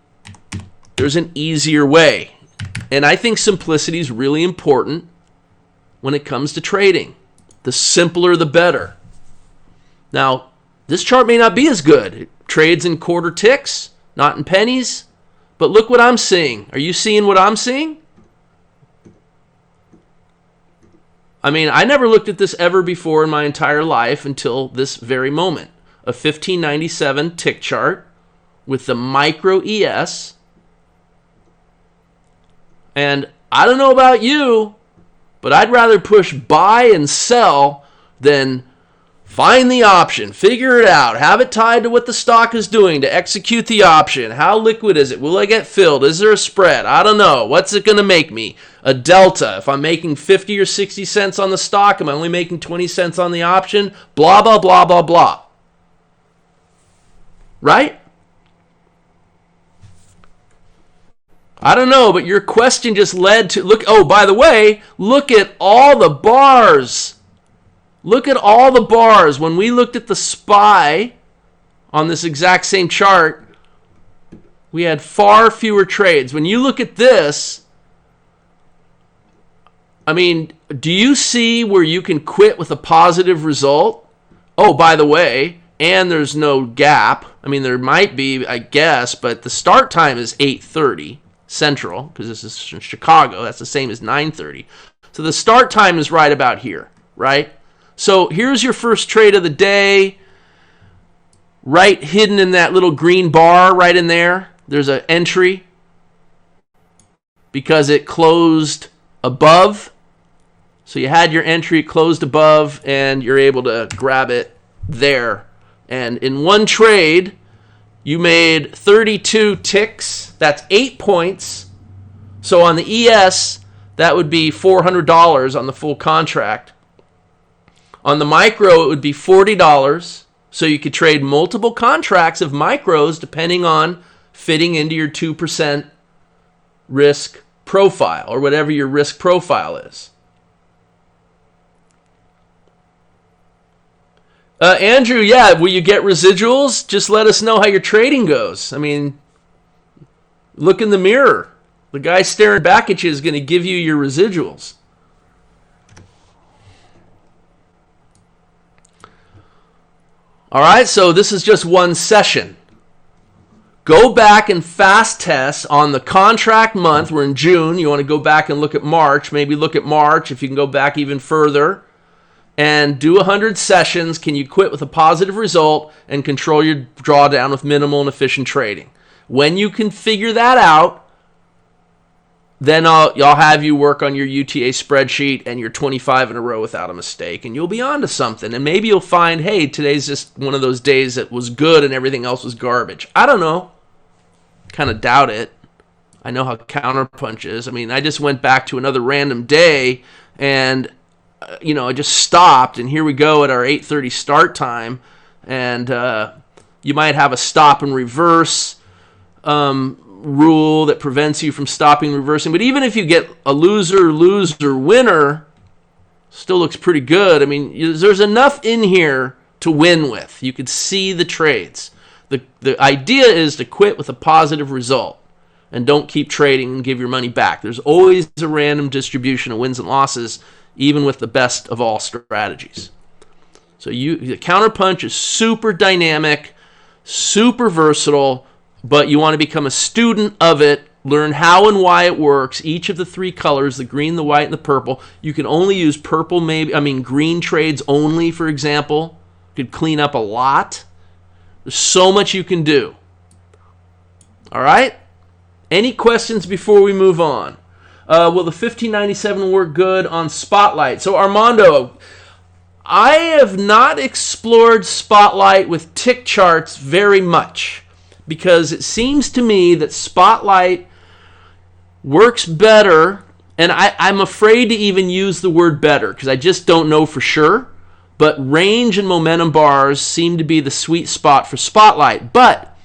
there's an easier way. And I think simplicity is really important when it comes to trading. The simpler, the better. Now, this chart may not be as good. It trades in quarter ticks, not in pennies. But look what I'm seeing. Are you seeing what I'm seeing? I mean, I never looked at this ever before in my entire life until this very moment. A 1597 tick chart with the micro ES. And I don't know about you, but I'd rather push buy and sell than find the option, figure it out, have it tied to what the stock is doing to execute the option. How liquid is it? Will I get filled? Is there a spread? I don't know. What's it going to make me? A delta. If I'm making 50 or 60 cents on the stock, am I only making 20 cents on the option? Blah, blah, blah, blah, blah. Right? I don't know, but your question just led to, look, oh, by the way, look at all the bars. Look at all the bars. When we looked at the SPY on this exact same chart, we had far fewer trades. When you look at this, I mean, do you see where you can quit with a positive result? Oh, by the way, and there's no gap. I mean, there might be, I guess, but the start time is 8:30 Central, because this is in Chicago. That's the same as 9:30. So the start time is right about here, right? So here's your first trade of the day. Right hidden in that little green bar right in there, there's an entry because it closed above. So you had your entry closed above, and you're able to grab it there. And in one trade, you made 32 ticks. That's 8 points. So on the ES, that would be $400 on the full contract. On the micro, it would be $40. So you could trade multiple contracts of micros depending on fitting into your 2% risk profile, or whatever your risk profile is. Andrew, yeah, will you get residuals? Just let us know how your trading goes. I mean, look in the mirror. The guy staring back at you is going to give you your residuals. All right, so this is just one session. Go back and fast test on the contract month. We're in June. You want to go back and look at March. Maybe look at March if you can go back even further. And do 100 sessions. Can you quit with a positive result and control your drawdown with minimal and efficient trading? When you can figure that out, then I'll have you work on your UTA spreadsheet and your 25 in a row without a mistake, and you'll be on to something. And maybe you'll find, hey, today's just one of those days that was good and everything else was garbage. I don't know. Kind of doubt it. I know how counterpunch is. I mean, I just went back to another random day, and I just stopped, and here we go at our 8:30 start time, and you might have a stop and reverse rule that prevents you from stopping and reversing. But even if you get a loser, winner, still looks pretty good. I mean, there's enough in here to win with. You could see the trades. The idea is to quit with a positive result and don't keep trading and give your money back. There's always a random distribution of wins and losses, even with the best of all strategies. So the counterpunch is super dynamic, super versatile, but you want to become a student of it, learn how and why it works. Each of the three colors, the green, the white, and the purple. You can only use green trades only, for example. Could clean up a lot. There's so much you can do. All right? Any questions before we move on? Will the 1597 work good on Spotlight? So Armando, I have not explored Spotlight with tick charts very much because it seems to me that Spotlight works better, and I'm afraid to even use the word better because I just don't know for sure, but range and momentum bars seem to be the sweet spot for Spotlight. But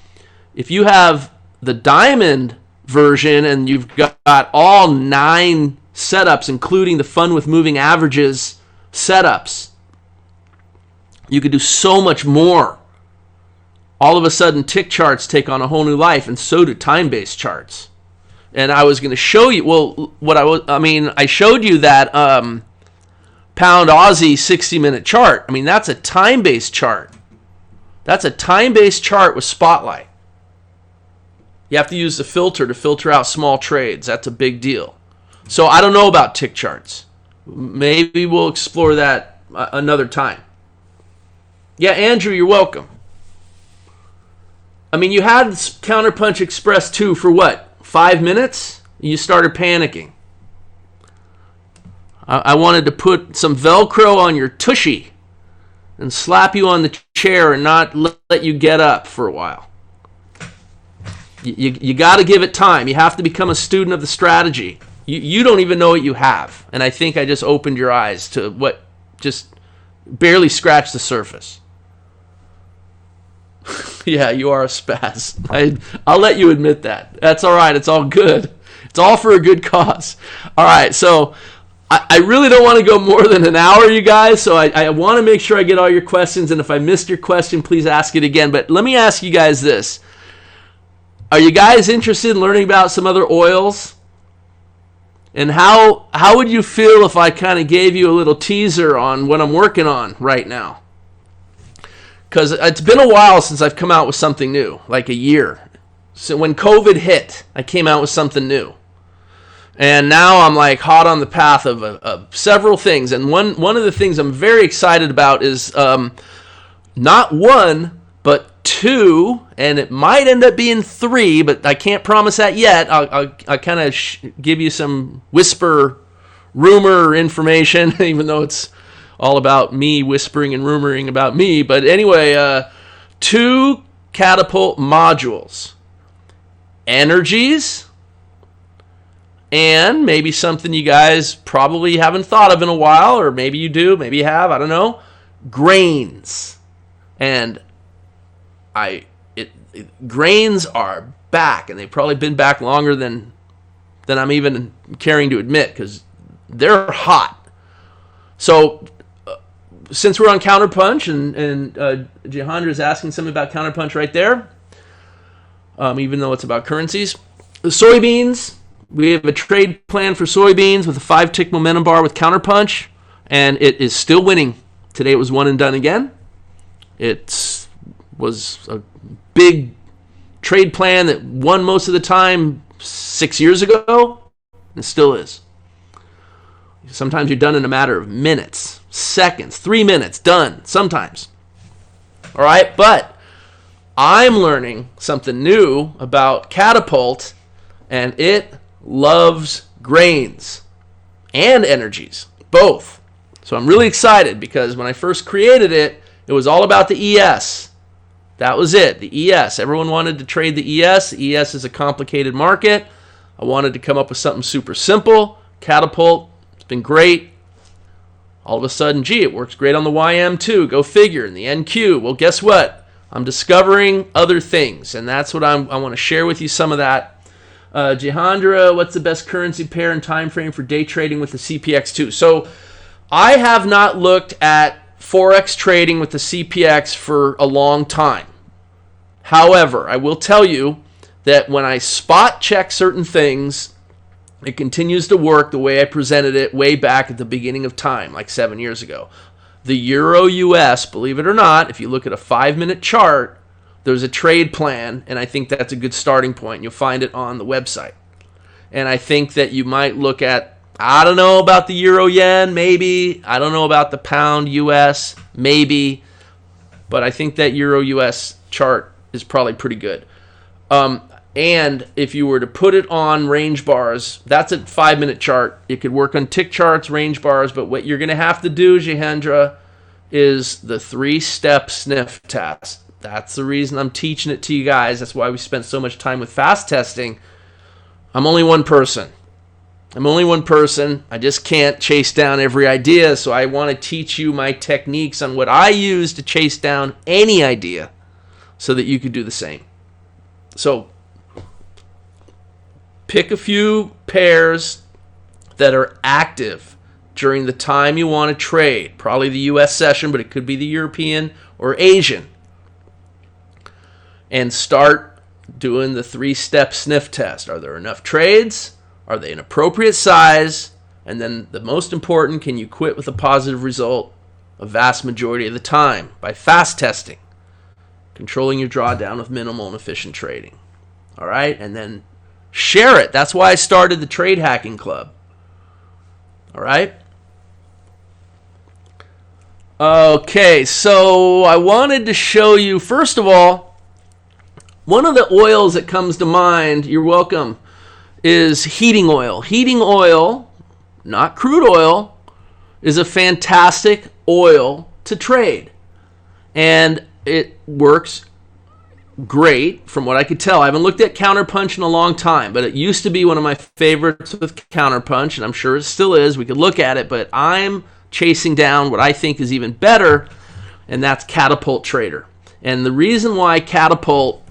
if you have the diamond version and you've got all 9 setups, including the fun with moving averages setups, you could do so much more. All of a sudden, tick charts take on a whole new life, and so do time-based charts. And I was going to show you, I showed you that pound Aussie 60-minute chart. I mean, that's a time-based chart. That's a time-based chart with Spotlight. You have to use the filter to filter out small trades. That's a big deal. So I don't know about tick charts. Maybe we'll explore that another time. Yeah, Andrew, you're welcome. I mean, you had Counterpunch Express 2 for what? 5 minutes? You started panicking. I wanted to put some Velcro on your tushy and slap you on the chair and not let you get up for a while. You got to give it time. You have to become a student of the strategy. You don't even know what you have. And I think I just opened your eyes to what just barely scratched the surface. Yeah, you are a spaz. I'll let you admit that. That's all right. It's all good. It's all for a good cause. All right, so I really don't want to go more than an hour, you guys, so I want to make sure I get all your questions, and if I missed your question, please ask it again. But let me ask you guys this. Are you guys interested in learning about some other oils? And how would you feel if I kind of gave you a little teaser on what I'm working on right now? Because it's been a while since I've come out with something new, like a year. So when COVID hit, I came out with something new. And now I'm like hot on the path of several things. And one of the things I'm very excited about is not 1, but 2, and it might end up being 3, but I can't promise that yet. I'll kind of give you some whisper, rumor information, even though it's all about me whispering and rumoring about me. But anyway, 2 catapult modules, energies, and maybe something you guys probably haven't thought of in a while, or maybe you do, maybe you have, I don't know, grains. And grains are back, and they've probably been back longer than I'm even caring to admit, because they're hot. So since we're on Counterpunch, and Jihandra is asking something about Counterpunch right there, even though it's about currencies. The soybeans, we have a trade plan for soybeans with a 5-tick momentum bar with Counterpunch, and it is still winning. Today it was one and done again. It was a big trade plan that won most of the time 6 years ago, and still is. Sometimes you're done in a matter of minutes, seconds, 3 minutes, done, sometimes. All right, but I'm learning something new about Catapult, and it loves grains and energies, both. So I'm really excited because when I first created it, it was all about the ES. That was it, the ES. Everyone wanted to trade the ES. The ES is a complicated market. I wanted to come up with something super simple. Catapult, it's been great. All of a sudden, gee, it works great on the YM too. Go figure. And the NQ. Well, guess what? I'm discovering other things, and that's what I want to share with you some of that. Jihandra, what's the best currency pair and time frame for day trading with the CPX2? So I have not looked at Forex trading with the CPX for a long time. However, I will tell you that when I spot check certain things, it continues to work the way I presented it way back at the beginning of time, like 7 years ago. The Euro-US, believe it or not, if you look at a 5-minute chart, there's a trade plan, and I think that's a good starting point. You'll find it on the website. And I think that you might look at, I don't know about the Euro-Yen, maybe. I don't know about the Pound-US, maybe. But I think that Euro-US chart is probably pretty good. And if you were to put it on range bars, that's a 5-minute chart. It could work on tick charts, range bars, but what you're going to have to do, Jihendra, is the 3-step sniff test. That's the reason I'm teaching it to you guys. That's why we spent so much time with fast testing. I'm only one person. I just can't chase down every idea, so I want to teach you my techniques on what I use to chase down any idea so that you could do the same. So pick a few pairs that are active during the time you want to trade. Probably the US session, but it could be the European or Asian. And start doing the 3-step sniff test. Are there enough trades? Are they an appropriate size? And then the most important, can you quit with a positive result a vast majority of the time by fast testing? Controlling your drawdown with minimal and efficient trading. All right? And then share it. That's why I started the Trade Hacking Club. All right? Okay, so I wanted to show you, first of all, one of the oils that comes to mind, you're welcome, is heating oil. Heating oil, not crude oil, is a fantastic oil to trade. And it works great from what I could tell. I haven't looked at Counterpunch in a long time, but it used to be one of my favorites with Counterpunch, and I'm sure it still is. We could look at it, but I'm chasing down what I think is even better, and that's Catapult Trader. And the reason why Catapult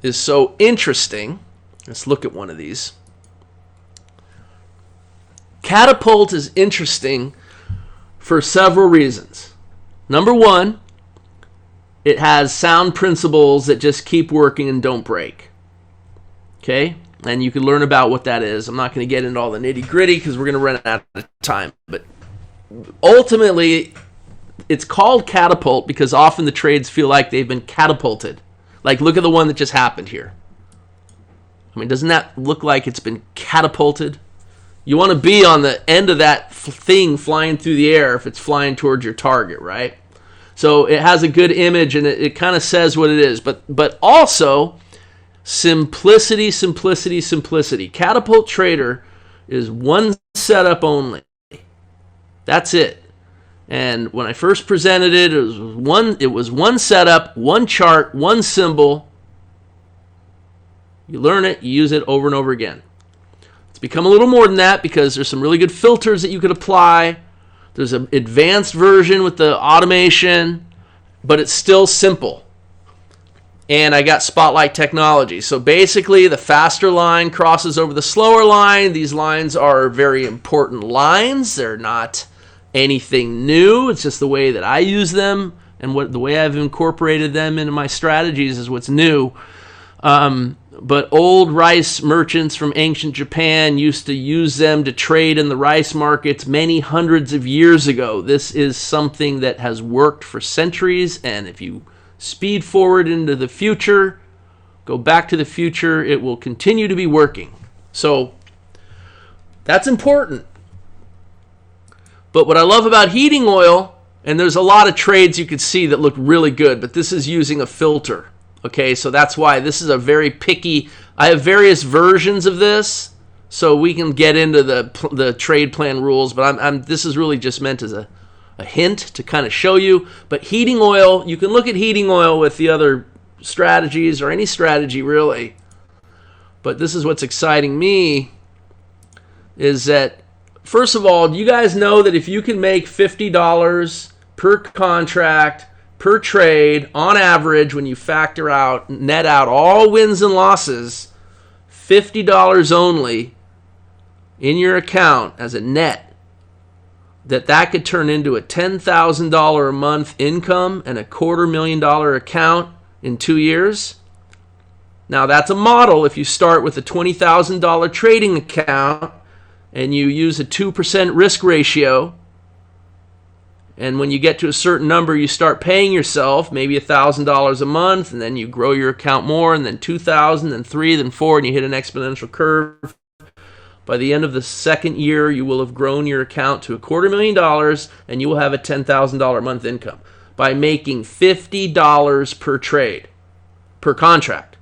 is so interesting, let's look at one of these. Catapult is interesting for several reasons. Number one, it has sound principles that just keep working and don't break. Okay? And you can learn about what that is. I'm not going to get into all the nitty-gritty because we're going to run out of time. But ultimately, it's called Catapult because often the trades feel like they've been catapulted. Like, look at the one that just happened here. I mean, doesn't that look like it's been catapulted? You want to be on the end of that thing flying through the air if it's flying towards your target, right? So it has a good image, and it kind of says what it is. But also, simplicity, simplicity, simplicity. Catapult Trader is one setup only. That's it. And when I first presented it, it was one setup, one chart, one symbol. You learn it, you use it over and over again. It's become a little more than that because there's some really good filters that you could apply. There's an advanced version with the automation, but it's still simple. And I got Spotlight technology. So basically, the faster line crosses over the slower line. These lines are very important lines. They're not anything new. It's just the way that I use them, and the way I've incorporated them into my strategies is what's new. But old rice merchants from ancient Japan used to use them to trade in the rice markets many hundreds of years ago. This is something that has worked for centuries, and if you speed forward into the future, go back to the future, it will continue to be working. So that's important. But what I love about heating oil, and there's a lot of trades you could see that look really good, but this is using a filter. Okay, so that's why this is a very picky. I have various versions of this, so we can get into the trade plan rules, but this is really just meant as a hint to kind of show you. But heating oil, you can look at heating oil with the other strategies or any strategy really. But this is what's exciting me is that, first of all, do you guys know that if you can make $50 per contract, per trade, on average, when you net out all wins and losses, $50 only in your account as a net, that could turn into a $10,000 a month income and a $250,000 account in 2 years? Now, that's a model if you start with a $20,000 trading account and you use a 2% risk ratio, and when you get to a certain number, you start paying yourself maybe $1,000 a month, and then you grow your account more, and then $2,000, then $3,000, then $4,000, and you hit an exponential curve. By the end of the second year, you will have grown your account to $250,000, and you will have a $10,000 a month income by making $50 per trade, per contract.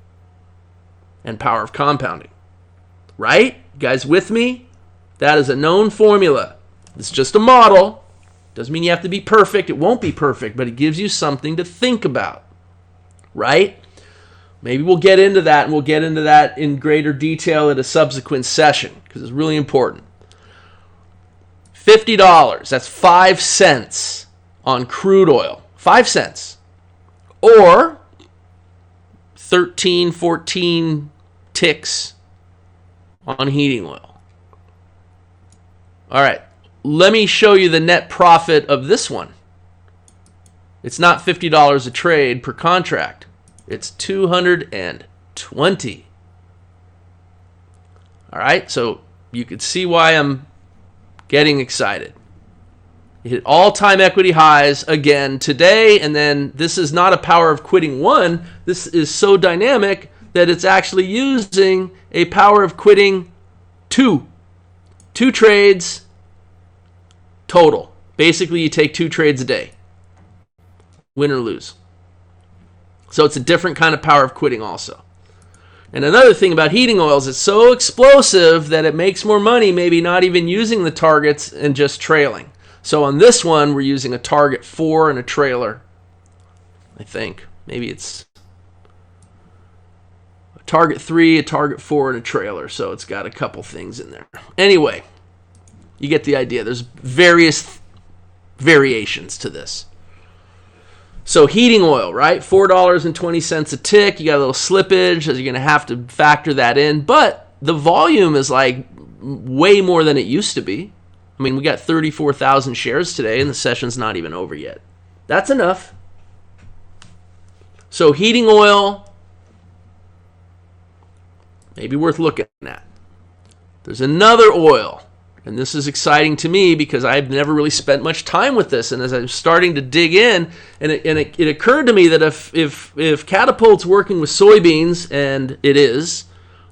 and power of compounding. Right? You guys with me? That is a known formula. It's just a model. Doesn't mean you have to be perfect. It won't be perfect, but it gives you something to think about. Right? Maybe we'll get into that, and we'll get into that in greater detail at a subsequent session because it's really important. $50, that's 5 cents on crude oil. 5 cents. Or 13, 14 ticks on heating oil. All right, let me show you the net profit of this one. It's not $50 a trade per contract. It's $220. All right, so you can see why I'm getting excited. It hit all-time equity highs again today, and then this is not a power of quitting one. This is so dynamic that it's actually using a power of quitting two. 2 trades total. Basically, you take 2 trades a day. Win or lose. So it's a different kind of power of quitting also. And another thing about heating oils, it's so explosive that it makes more money maybe not even using the targets and just trailing. So on this one, we're using a target 4 and a trailer, I think. Maybe it's a target 3, a target 4, and a trailer. So it's got a couple things in there. Anyway, you get the idea. There's various variations to this. So heating oil, right? $4.20 a tick. You got a little slippage, so you're going to have to factor that in. But the volume is like way more than it used to be. I mean, we got 34,000 shares today, and the session's not even over yet. That's enough. So heating oil, maybe worth looking at. There's another oil. And this is exciting to me because I've never really spent much time with this. And as I'm starting to dig in, and it occurred to me that if Catapult's working with soybeans, and it is,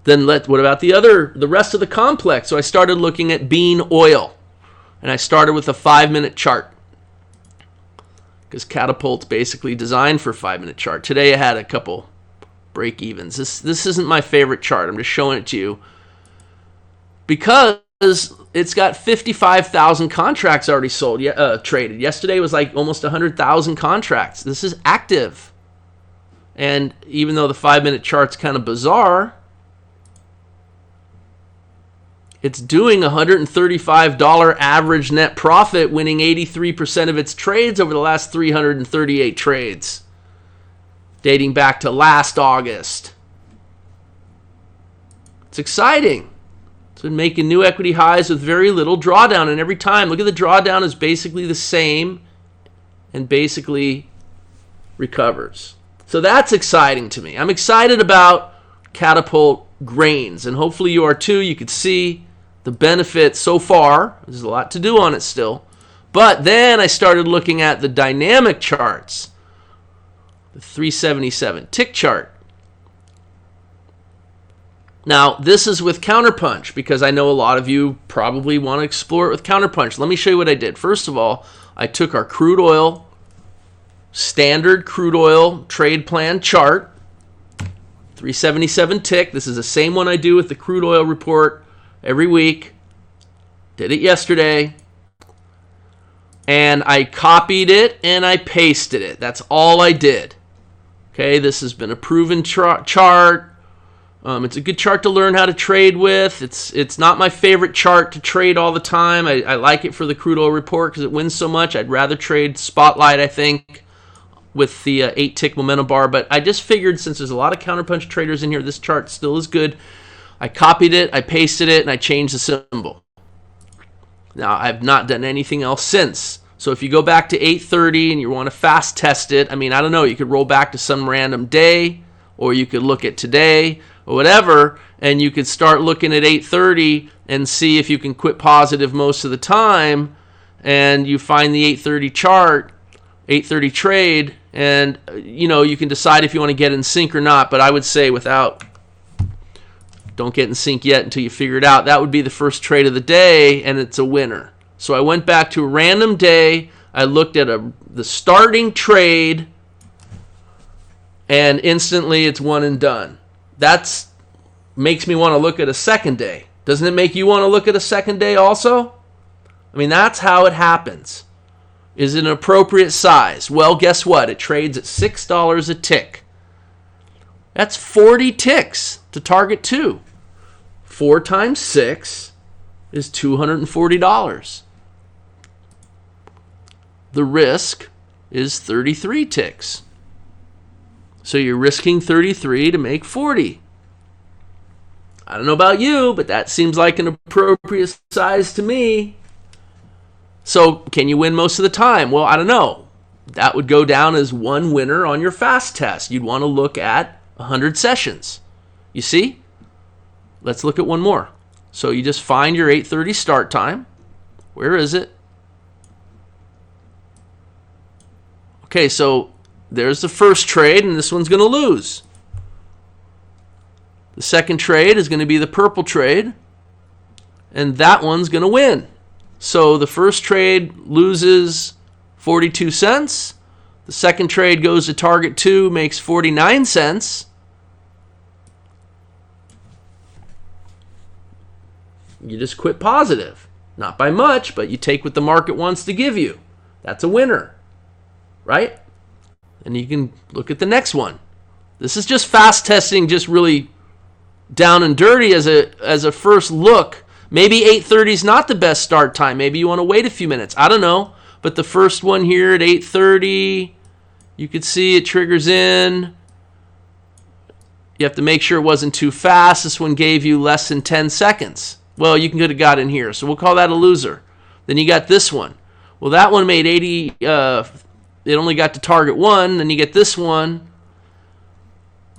then what about the rest of the complex? So I started looking at bean oil. And I started with a 5-minute chart. Because Catapult's basically designed for a 5-minute chart. Today I had a couple break evens. This isn't my favorite chart. I'm just showing it to you. Because it's got 55,000 contracts already sold, traded. Yesterday was like almost 100,000 contracts. This is active. And even though the 5-minute chart's kind of bizarre, it's doing $135 average net profit, winning 83% of its trades over the last 338 trades, dating back to last August. It's exciting. It's been making new equity highs with very little drawdown, and every time, look at the drawdown is basically the same and basically recovers. So that's exciting to me. I'm excited about Catapult grains, and hopefully you are too. You could see the benefit so far. There's a lot to do on it still. But then I started looking at the dynamic charts, the 377 tick chart. Now, this is with Counterpunch because I know a lot of you probably want to explore it with Counterpunch. Let me show you what I did. First of all, I took our crude oil, standard crude oil trade plan chart, 377 tick. This is the same one I do with the crude oil report every week. Did it yesterday. And I copied it and I pasted it. That's all I did. Okay, this has been a proven chart. It's a good chart to learn how to trade with. It's not my favorite chart to trade all the time. I like it for the crude oil report because it wins so much. I'd rather trade Spotlight, I think, with the 8-tick momentum bar. But I just figured since there's a lot of Counterpunch traders in here, this chart still is good. I copied it, I pasted it, and I changed the symbol. Now, I've not done anything else since. So if you go back to 8:30 and you want to fast test it, I mean, I don't know. You could roll back to some random day, or you could look at today, or whatever, and you could start looking at 8:30 and see if you can quit positive most of the time, and you find the 8:30 chart, 8:30 trade, and you can decide if you want to get in sync or not. But I would say don't get in sync yet until you figure it out. That would be the first trade of the day, and it's a winner. So I went back to a random day. I looked at the starting trade, and instantly it's one and done. That's makes me want to look at a second day. Doesn't it make you want to look at a second day also? I mean, that's how it happens. Is it an appropriate size? Well, guess what? It trades at $6 a tick. That's 40 ticks to target 2. 4 times 6 is $240. The risk is 33 ticks. So you're risking 33 to make 40. I don't know about you, but that seems like an appropriate size to me. So can you win most of the time? Well, I don't know. That would go down as one winner on your fast test. You'd want to look at 100 sessions. You see? Let's look at one more. So you just find your 8:30 start time. Where is it? Okay, so there's the first trade, and this one's going to lose. The second trade is going to be the purple trade, and that one's going to win. So the first trade loses 42 cents. The second trade goes to target 2, makes 49 cents. You just quit positive. Not by much, but you take what the market wants to give you. That's a winner, right? And you can look at the next one. This is just fast testing, just really down and dirty as a first look. Maybe 8:30 is not the best start time. Maybe you want to wait a few minutes. I don't know. But the first one here at 8:30, you could see it triggers in. You have to make sure it wasn't too fast. This one gave you less than 10 seconds. Well, you could have got in here. So we'll call that a loser. Then you got this one. Well, that one made 80. It only got to target 1. Then you get this one.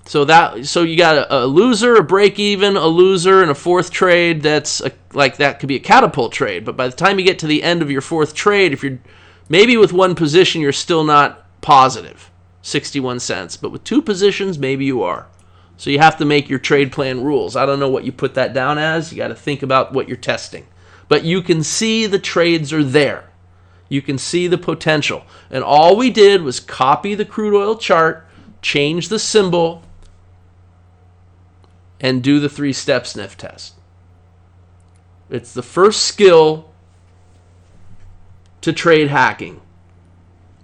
So you got a loser, a break even, a loser, and a fourth trade. That could be a catapult trade. But by the time you get to the end of your fourth trade, if you're maybe with one position, you're still not positive, 61 cents. But with 2 positions, maybe you are. So you have to make your trade plan rules. I don't know what you put that down as. You got to think about what you're testing. But you can see the trades are there. You can see the potential. And all we did was copy the crude oil chart, change the symbol, and do the 3-step sniff test. It's the first skill to trade hacking.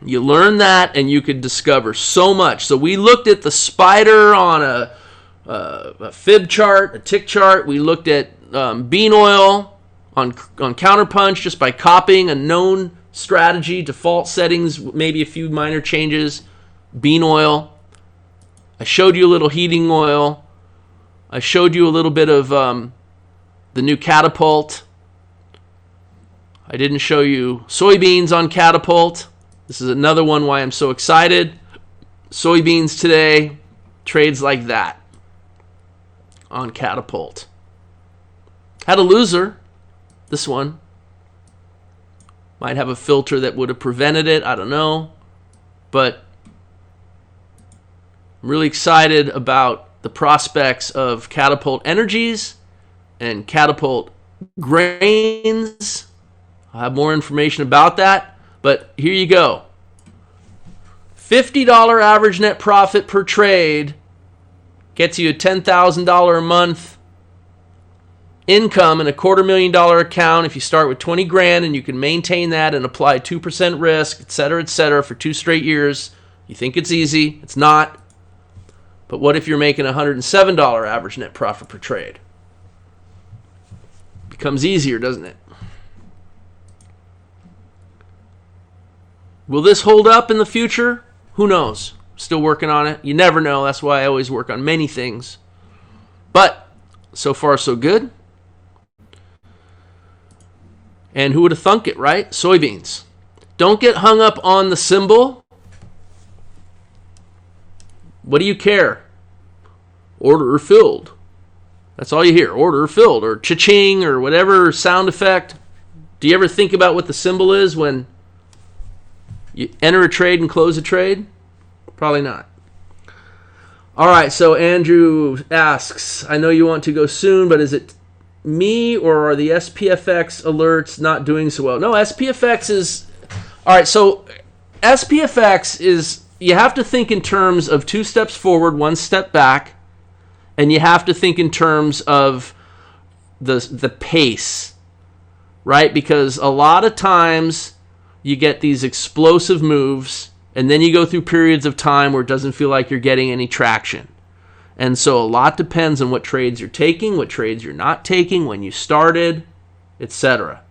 You learn that and you could discover so much. So we looked at the spider on a fib chart, a tick chart. We looked at bean oil on counterpunch just by copying a known strategy, default settings, maybe a few minor changes. Bean oil. I showed you a little heating oil. I showed you a little bit of the new catapult. I didn't show you soybeans on catapult. This is another one why I'm so excited. Soybeans today, trades like that on catapult. Had a loser, this one. Might have a filter that would have prevented it, I don't know. But I'm really excited about the prospects of catapult energies and catapult grains. I'll have more information about that, but here you go. $50 average net profit per trade gets you a $10,000 a month income and a $250,000 account if you start with 20 grand and you can maintain that and apply 2% risk, et cetera, for 2 straight years. You think it's easy. It's not. But what if you're making $107 average net profit per trade? Becomes easier, doesn't it? Will this hold up in the future? Who knows? Still working on it. You never know. That's why I always work on many things. But so far, so good. And who would have thunk it, right? Soybeans. Don't get hung up on the symbol. What do you care? Order filled. That's all you hear. Order filled or cha-ching or whatever sound effect. Do you ever think about what the symbol is when you enter a trade and close a trade? Probably not. All right, so Andrew asks, I know you want to go soon, but is it me or are the SPFX alerts not doing so well? No, SPFX is... All right, so SPFX is... You have to think in terms of 2 steps forward, 1 step back, And you have to think in terms of the pace, right? Because a lot of times you get these explosive moves, and then you go through periods of time where it doesn't feel like you're getting any traction. And so a lot depends on what trades you're taking, what trades you're not taking, when you started, etc.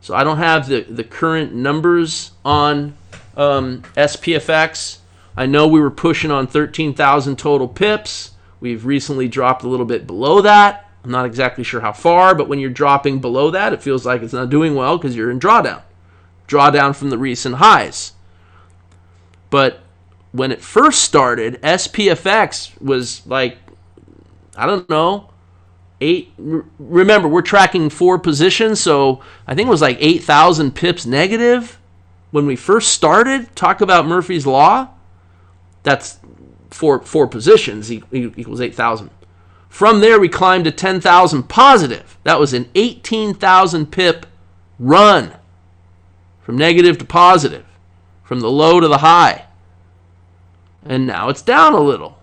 So I don't have the current numbers on SPFX. I know we were pushing on 13,000 total pips. We've recently dropped a little bit below that. I'm not exactly sure how far, but when you're dropping below that, it feels like it's not doing well because you're in drawdown. Drawdown from the recent highs. But when it first started, SPFX was like, I don't know, remember, we're tracking 4 positions, so I think it was like 8,000 pips negative when we first started. Talk about Murphy's Law. That's four positions equals 8,000. From there, we climbed to 10,000 positive. That was an 18,000 pip run from negative to positive, from the low to the high. And now it's down a little.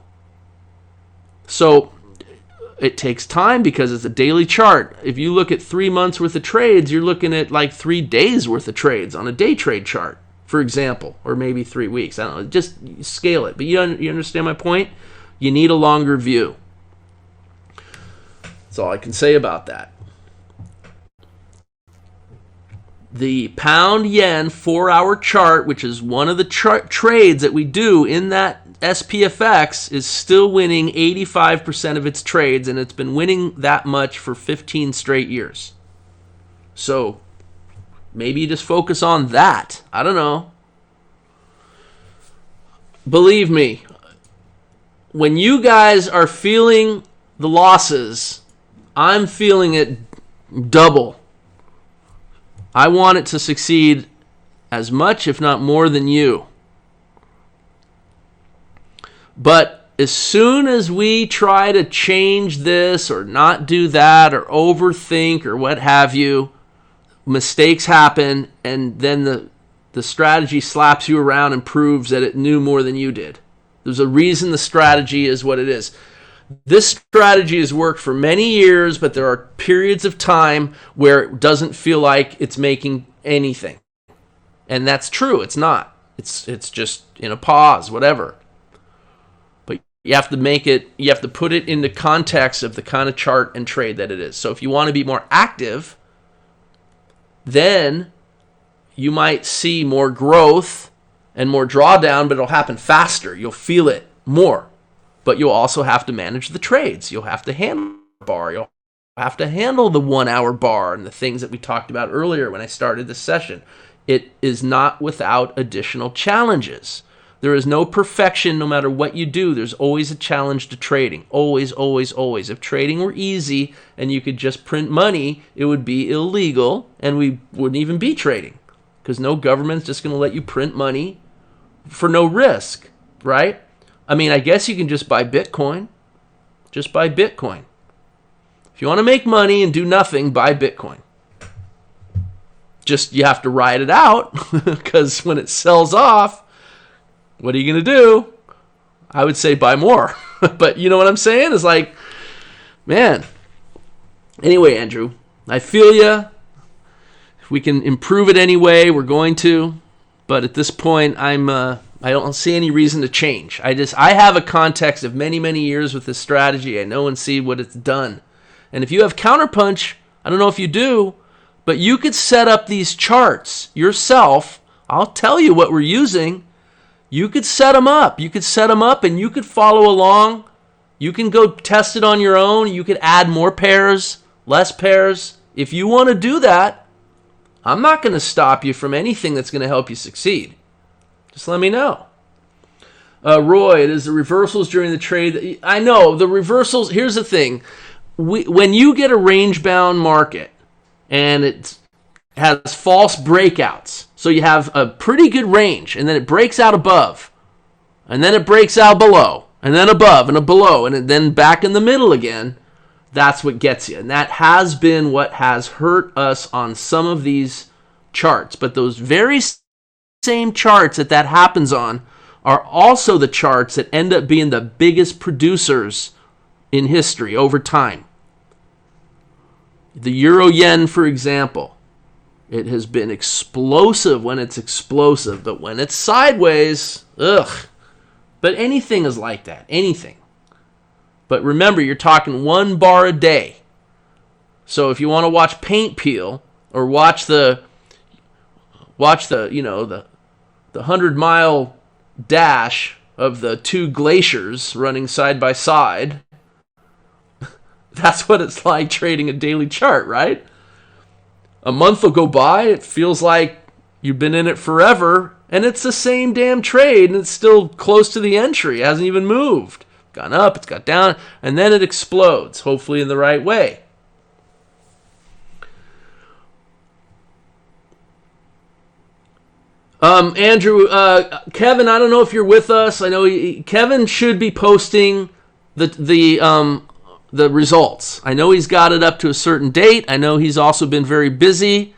So it takes time because it's a daily chart. If you look at 3 months worth of trades, you're looking at like 3 days worth of trades on a day trade chart, for example, or maybe 3 weeks. I don't know. Just scale it. But you understand my point? You need a longer view. That's all I can say about that. The pound yen 4-hour chart, which is one of the trades that we do in that SPFX, is still winning 85% of its trades, and it's been winning that much for 15 straight years. So maybe you just focus on that. I don't know. Believe me, when you guys are feeling the losses, I'm feeling it double. I want it to succeed as much, if not more, than you. But as soon as we try to change this or not do that or overthink or what have you, mistakes happen, and then the strategy slaps you around and proves that it knew more than you did. There's a reason the strategy is what it is. This strategy has worked for many years, but there are periods of time where it doesn't feel like it's making anything. And that's true. It's not. It's just in a pause, whatever. But you have to you have to put it into context of the kind of chart and trade that it is. So if you want to be more active, then you might see more growth and more drawdown, but it'll happen faster. You'll feel it more. But you'll also have to manage the trades. You'll have to handle the bar. You'll have to handle the 1-hour bar and the things that we talked about earlier when I started this session. It is not without additional challenges. There is no perfection no matter what you do. There's always a challenge to trading. Always, always, always. If trading were easy and you could just print money, it would be illegal and we wouldn't even be trading. Because no government's just going to let you print money for no risk, right? I mean, I guess you can just buy Bitcoin. Just buy Bitcoin. If you want to make money and do nothing, buy Bitcoin. Just you have to ride it out because when it sells off, what are you going to do? I would say buy more. But you know what I'm saying? It's like, man. Anyway, Andrew, I feel you. If we can improve it anyway, we're going to. But at this point, I don't see any reason to change. I have a context of many, many years with this strategy. I know and see what it's done. And if you have Counterpunch, I don't know if you do, but you could set up these charts yourself. I'll tell you what we're using. You could set them up. You could set them up and you could follow along. You can go test it on your own. You could add more pairs, less pairs. If you want to do that, I'm not going to stop you from anything that's going to help you succeed. Just let me know. Roy, it is the reversals during the trade. I know, the reversals, here's the thing. When you get a range-bound market and it has false breakouts, so you have a pretty good range, and then it breaks out above, and then it breaks out below, and then above, and below, and then back in the middle again, that's what gets you. And that has been what has hurt us on some of these charts. But those very same charts that happens on are also the charts that end up being the biggest producers in history over time. The euro yen, for example, it has been explosive when it's explosive, but when it's sideways, ugh. But anything is like that, anything. But remember, you're talking 1 bar a day. So if you want to watch paint peel or watch the 100-mile dash of the 2 glaciers running side by side, that's what it's like trading a daily chart, right? A month will go by, it feels like you've been in it forever, and it's the same damn trade, and it's still close to the entry. It hasn't even moved. It's gone up, it's got down, and then it explodes, hopefully in the right way. Andrew, Kevin, I don't know if you're with us. I know Kevin should be posting the results. I know he's got it up to a certain date. I know he's also been very busy.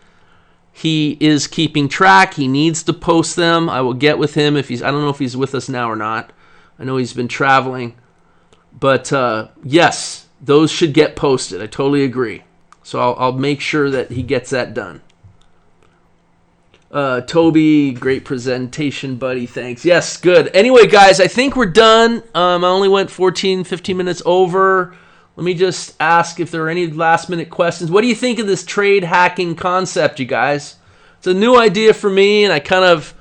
He is keeping track. He needs to post them. I will get with him if I don't know if he's with us now or not. I know he's been traveling. But yes, those should get posted. I totally agree. So I'll make sure that he gets that done. Toby, great presentation, buddy. Thanks. Yes, good. Anyway, guys, I think we're done. I only went 15 minutes over. Let me just ask if there are any last-minute questions. What do you think of this trade hacking concept, you guys? It's a new idea for me, and I kind of,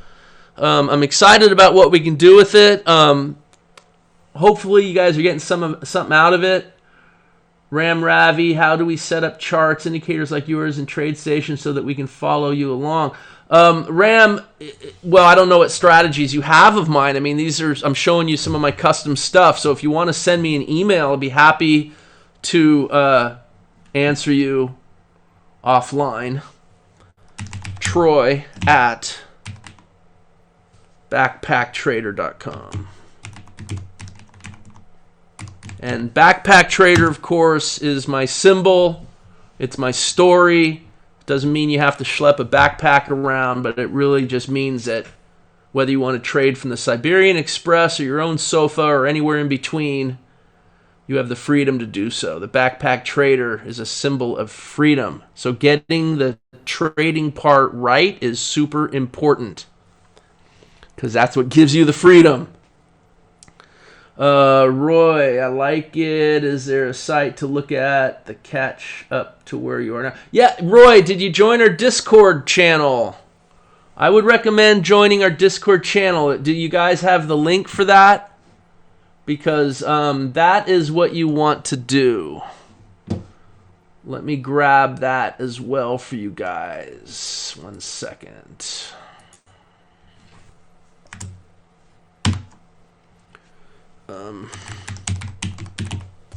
I'm excited about what we can do with it. Hopefully, you guys are getting something out of it. Ram Ravi, how do we set up charts, indicators like yours in TradeStation so that we can follow you along? Ram, well, I don't know what strategies you have of mine. I mean, I'm showing you some of my custom stuff. So if you want to send me an email, I'll be happy to answer you offline. Troy at backpacktrader.com. And Backpacktrader, of course, is my symbol. It's my story. Doesn't mean you have to schlep a backpack around, but it really just means that whether you want to trade from the Siberian Express or your own sofa or anywhere in between, you have the freedom to do so. The Backpack Trader is a symbol of freedom. So getting the trading part right is super important because that's what gives you the freedom. Roy, I like it. Is there a site to look at the catch up to where you are now? Yeah, Roy, did you join our Discord channel? I would recommend joining our Discord channel. Do you guys have the link for that? Because that is what you want to do. Let me grab that as well for you guys. 1 second.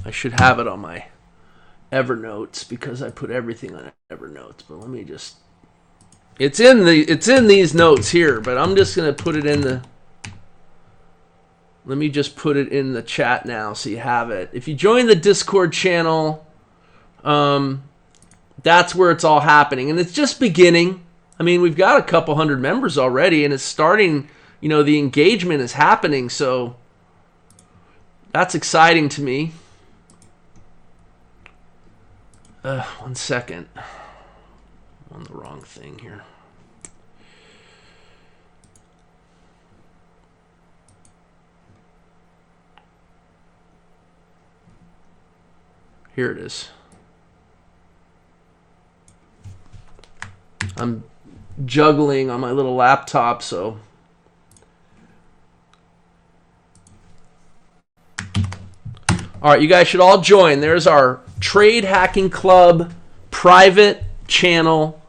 I should have it on my Evernotes because I put everything on Evernotes. But let me just. It's in these notes here, but I'm just gonna put it in the. Let me just put it in the chat now so you have it. If you join the Discord channel, that's where it's all happening, and it's just beginning. I mean, we've got a couple hundred members already, and it's starting. You know, the engagement is happening, so. That's exciting to me. 1 second. I'm on the wrong thing here. Here it is. I'm juggling on my little laptop, so... All right, you guys should all join. There's our Trade Hacking Club private channel.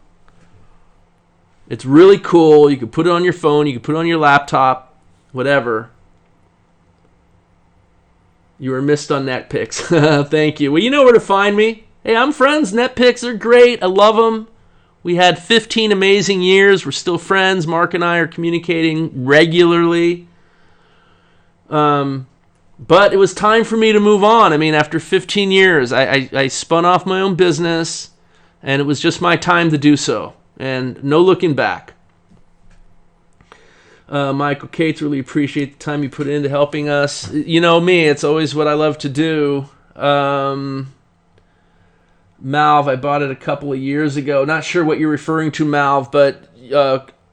It's really cool. You can put it on your phone. You can put it on your laptop, whatever. You were missed on NetPicks. Thank you. Well, you know where to find me. Hey, I'm friends. NetPicks are great. I love them. We had 15 amazing years. We're still friends. Mark and I are communicating regularly. But it was time for me to move on. I mean, after 15 years, I spun off my own business, and it was just my time to do so, and no looking back. Michael Cates, really appreciate the time you put into helping us. You know me, it's always what I love to do. Malv, I bought it a couple of years ago. Not sure what you're referring to, Malv, but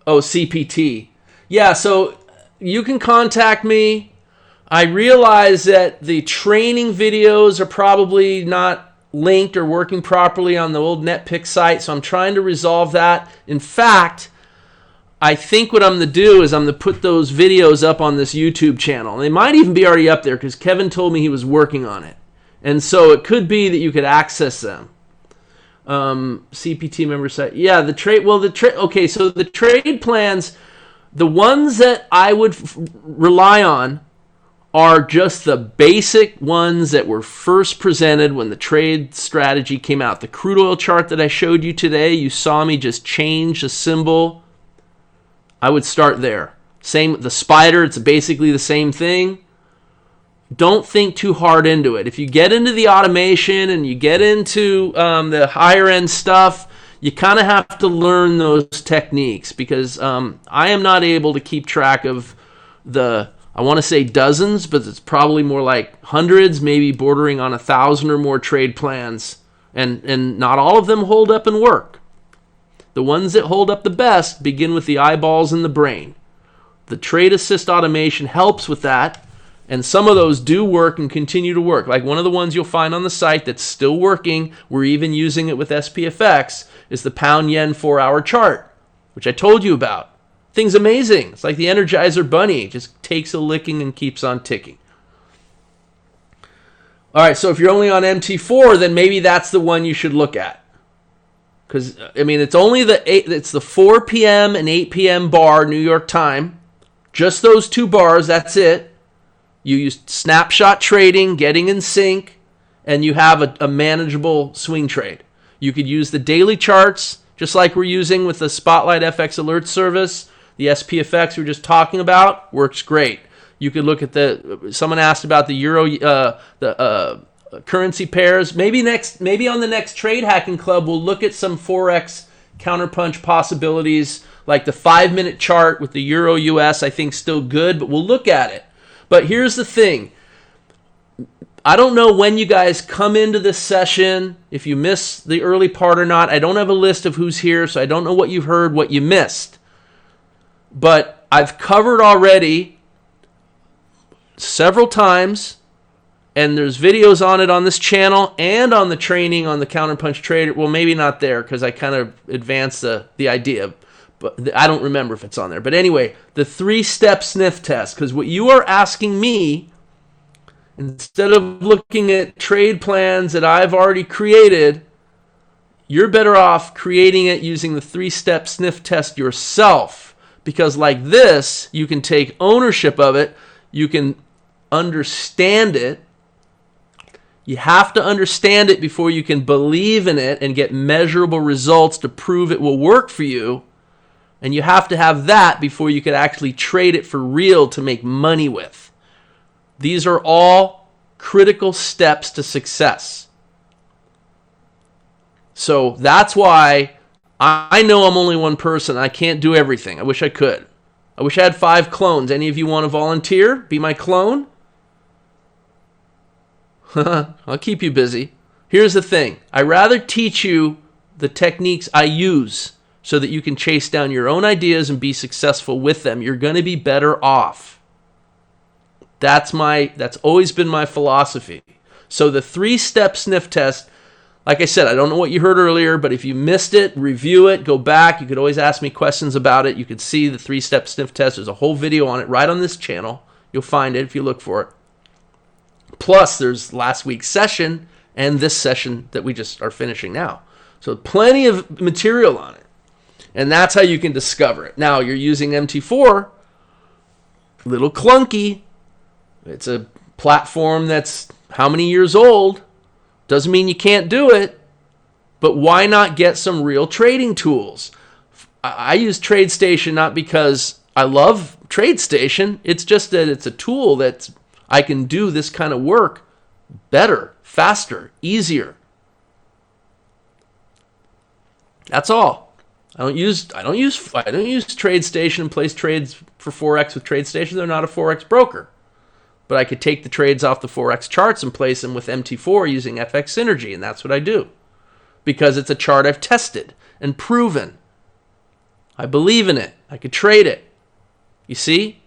CPT. Yeah, so you can contact me. I realize that the training videos are probably not linked or working properly on the old NetPick site, so I'm trying to resolve that. In fact, I think what I'm going to do is I'm going to put those videos up on this YouTube channel. They might even be already up there because Kevin told me he was working on it. And so it could be that you could access them. CPT member site. Yeah, the trade. Well, okay, so the trade plans, the ones that I would rely on are just the basic ones that were first presented when the trade strategy came out. The crude oil chart that I showed you today, you saw me just change the symbol. I would start there. Same, the spider, it's basically the same thing. Don't think too hard into it. If you get into the automation and you get into the higher end stuff, you kind of have to learn those techniques because I am not able to keep track of I want to say dozens, but it's probably more like hundreds, maybe bordering on 1,000 or more trade plans. And not all of them hold up and work. The ones that hold up the best begin with the eyeballs and the brain. The Trade Assist automation helps with that, and some of those do work and continue to work. Like one of the ones you'll find on the site that's still working, we're even using it with SPFX, is the pound yen 4-hour chart, which I told you about. Thing's amazing. It's like the Energizer Bunny. It just takes a licking and keeps on ticking. All right, so if you're only on MT4, then maybe that's the one you should look at. Because, I mean, it's only it's the 4 p.m. and 8 p.m. bar, New York time. Just those two bars, that's it. You use snapshot trading, getting in sync, and you have a manageable swing trade. You could use the daily charts, just like we're using with the Spotlight FX Alert service. The SPFX we were just talking about works great. You could look at someone asked about the euro, currency pairs. Maybe on the next Trade Hacking Club, we'll look at some Forex counterpunch possibilities, like the 5-minute chart with the euro US. I think still good, but we'll look at it. But here's the thing. I don't know when you guys come into this session, if you miss the early part or not. I don't have a list of who's here, so I don't know what you've heard, what you missed. But I've covered already several times, and there's videos on it on this channel and on the training on the Counterpunch Trader. Well, maybe not there because I kind of advanced the idea, but I don't remember if it's on there. But anyway, the 3-step sniff test, because what you are asking me, instead of looking at trade plans that I've already created, you're better off creating it using the 3-step sniff test yourself. Because like this, you can take ownership of it, you can understand it. You have to understand it before you can believe in it and get measurable results to prove it will work for you. And you have to have that before you can actually trade it for real to make money with. These are all critical steps to success. So that's why I know I'm only one person. I can't do everything. I wish I could. I wish I had 5 clones. Any of you want to volunteer? Be my clone? I'll keep you busy. Here's the thing. I'd rather teach you the techniques I use so that you can chase down your own ideas and be successful with them. You're going to be better off. That's always been my philosophy. So the 3-step sniff test, like I said, I don't know what you heard earlier, but if you missed it, review it, go back. You could always ask me questions about it. You could see the 3-step sniff test. There's a whole video on it right on this channel. You'll find it if you look for it. Plus, there's last week's session and this session that we just are finishing now. So plenty of material on it. And that's how you can discover it. Now, you're using MT4, a little clunky. It's a platform that's how many years old? Doesn't mean you can't do it, but why not get some real trading tools? I use TradeStation not because I love TradeStation. It's just that it's a tool that I can do this kind of work better, faster, easier. That's all. I don't use TradeStation and place trades for Forex with TradeStation. They're not a Forex broker. but I could take the trades off the Forex charts and place them with MT4 using FX Synergy, and that's what I do. Because it's a chart I've tested and proven. I believe in it. I could trade it. You see?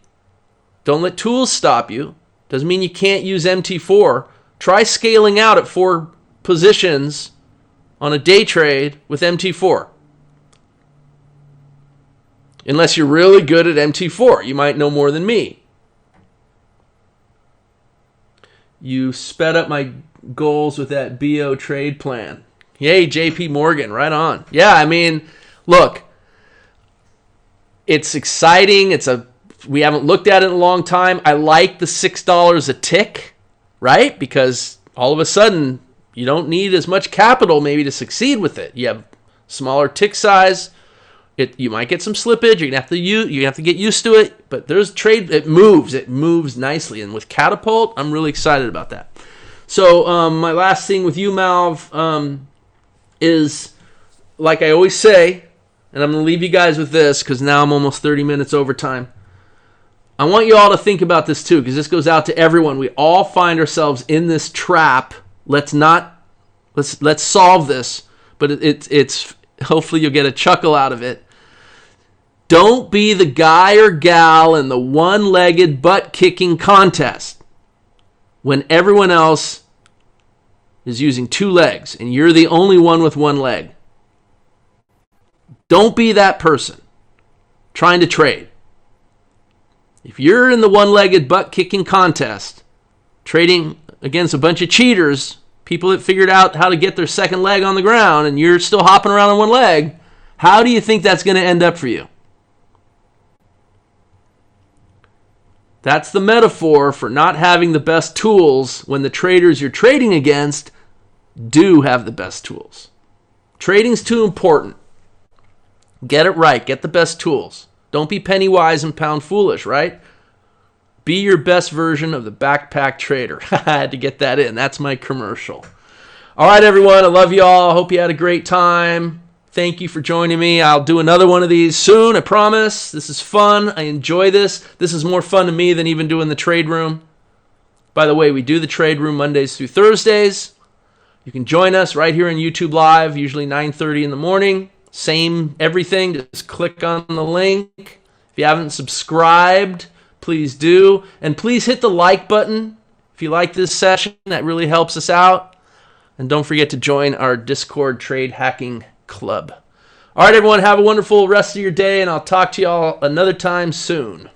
Don't let tools stop you. Doesn't mean you can't use MT4. Try scaling out at 4 positions on a day trade with MT4. Unless you're really good at MT4. You might know more than me. You sped up my goals with that BO trade plan. Yay, JP Morgan, right on. Yeah, I mean, look, it's exciting. We haven't looked at it in a long time. I like the $6 a tick, right? Because all of a sudden, you don't need as much capital maybe to succeed with it. You have smaller tick size. You might get some slippage. You're gonna have to get used to it. But there's trade. It moves nicely. And with Catapult, I'm really excited about that. So my last thing with you, Malv, is like I always say, and I'm gonna leave you guys with this because now I'm almost 30 minutes over time. I want you all to think about this too, because this goes out to everyone. We all find ourselves in this trap. Let's solve this, but it's hopefully you'll get a chuckle out of it. Don't be the guy or gal in the one-legged butt-kicking contest when everyone else is using 2 legs and you're the only one with 1 leg. Don't be that person trying to trade. If you're in the one-legged butt-kicking contest, trading against a bunch of cheaters, people that figured out how to get their second leg on the ground, and you're still hopping around on 1 leg, how do you think that's going to end up for you? That's the metaphor for not having the best tools when the traders you're trading against do have the best tools. Trading's too important. Get it right. Get the best tools. Don't be penny wise and pound foolish, right? Be your best version of the backpack trader. I had to get that in. That's my commercial. All right, everyone. I love you all. I hope you had a great time. Thank you for joining me. I'll do another one of these soon, I promise. This is fun. I enjoy this. This is more fun to me than even doing the trade room. By the way, we do the trade room Mondays through Thursdays. You can join us right here on YouTube Live, usually 9:30 in the morning. Same everything. Just click on the link. If you haven't subscribed, please do. And please hit the like button if you like this session. That really helps us out. And don't forget to join our Discord Trade Hacking Club. All right, everyone. Have a wonderful rest of your day, and I'll talk to you all another time soon.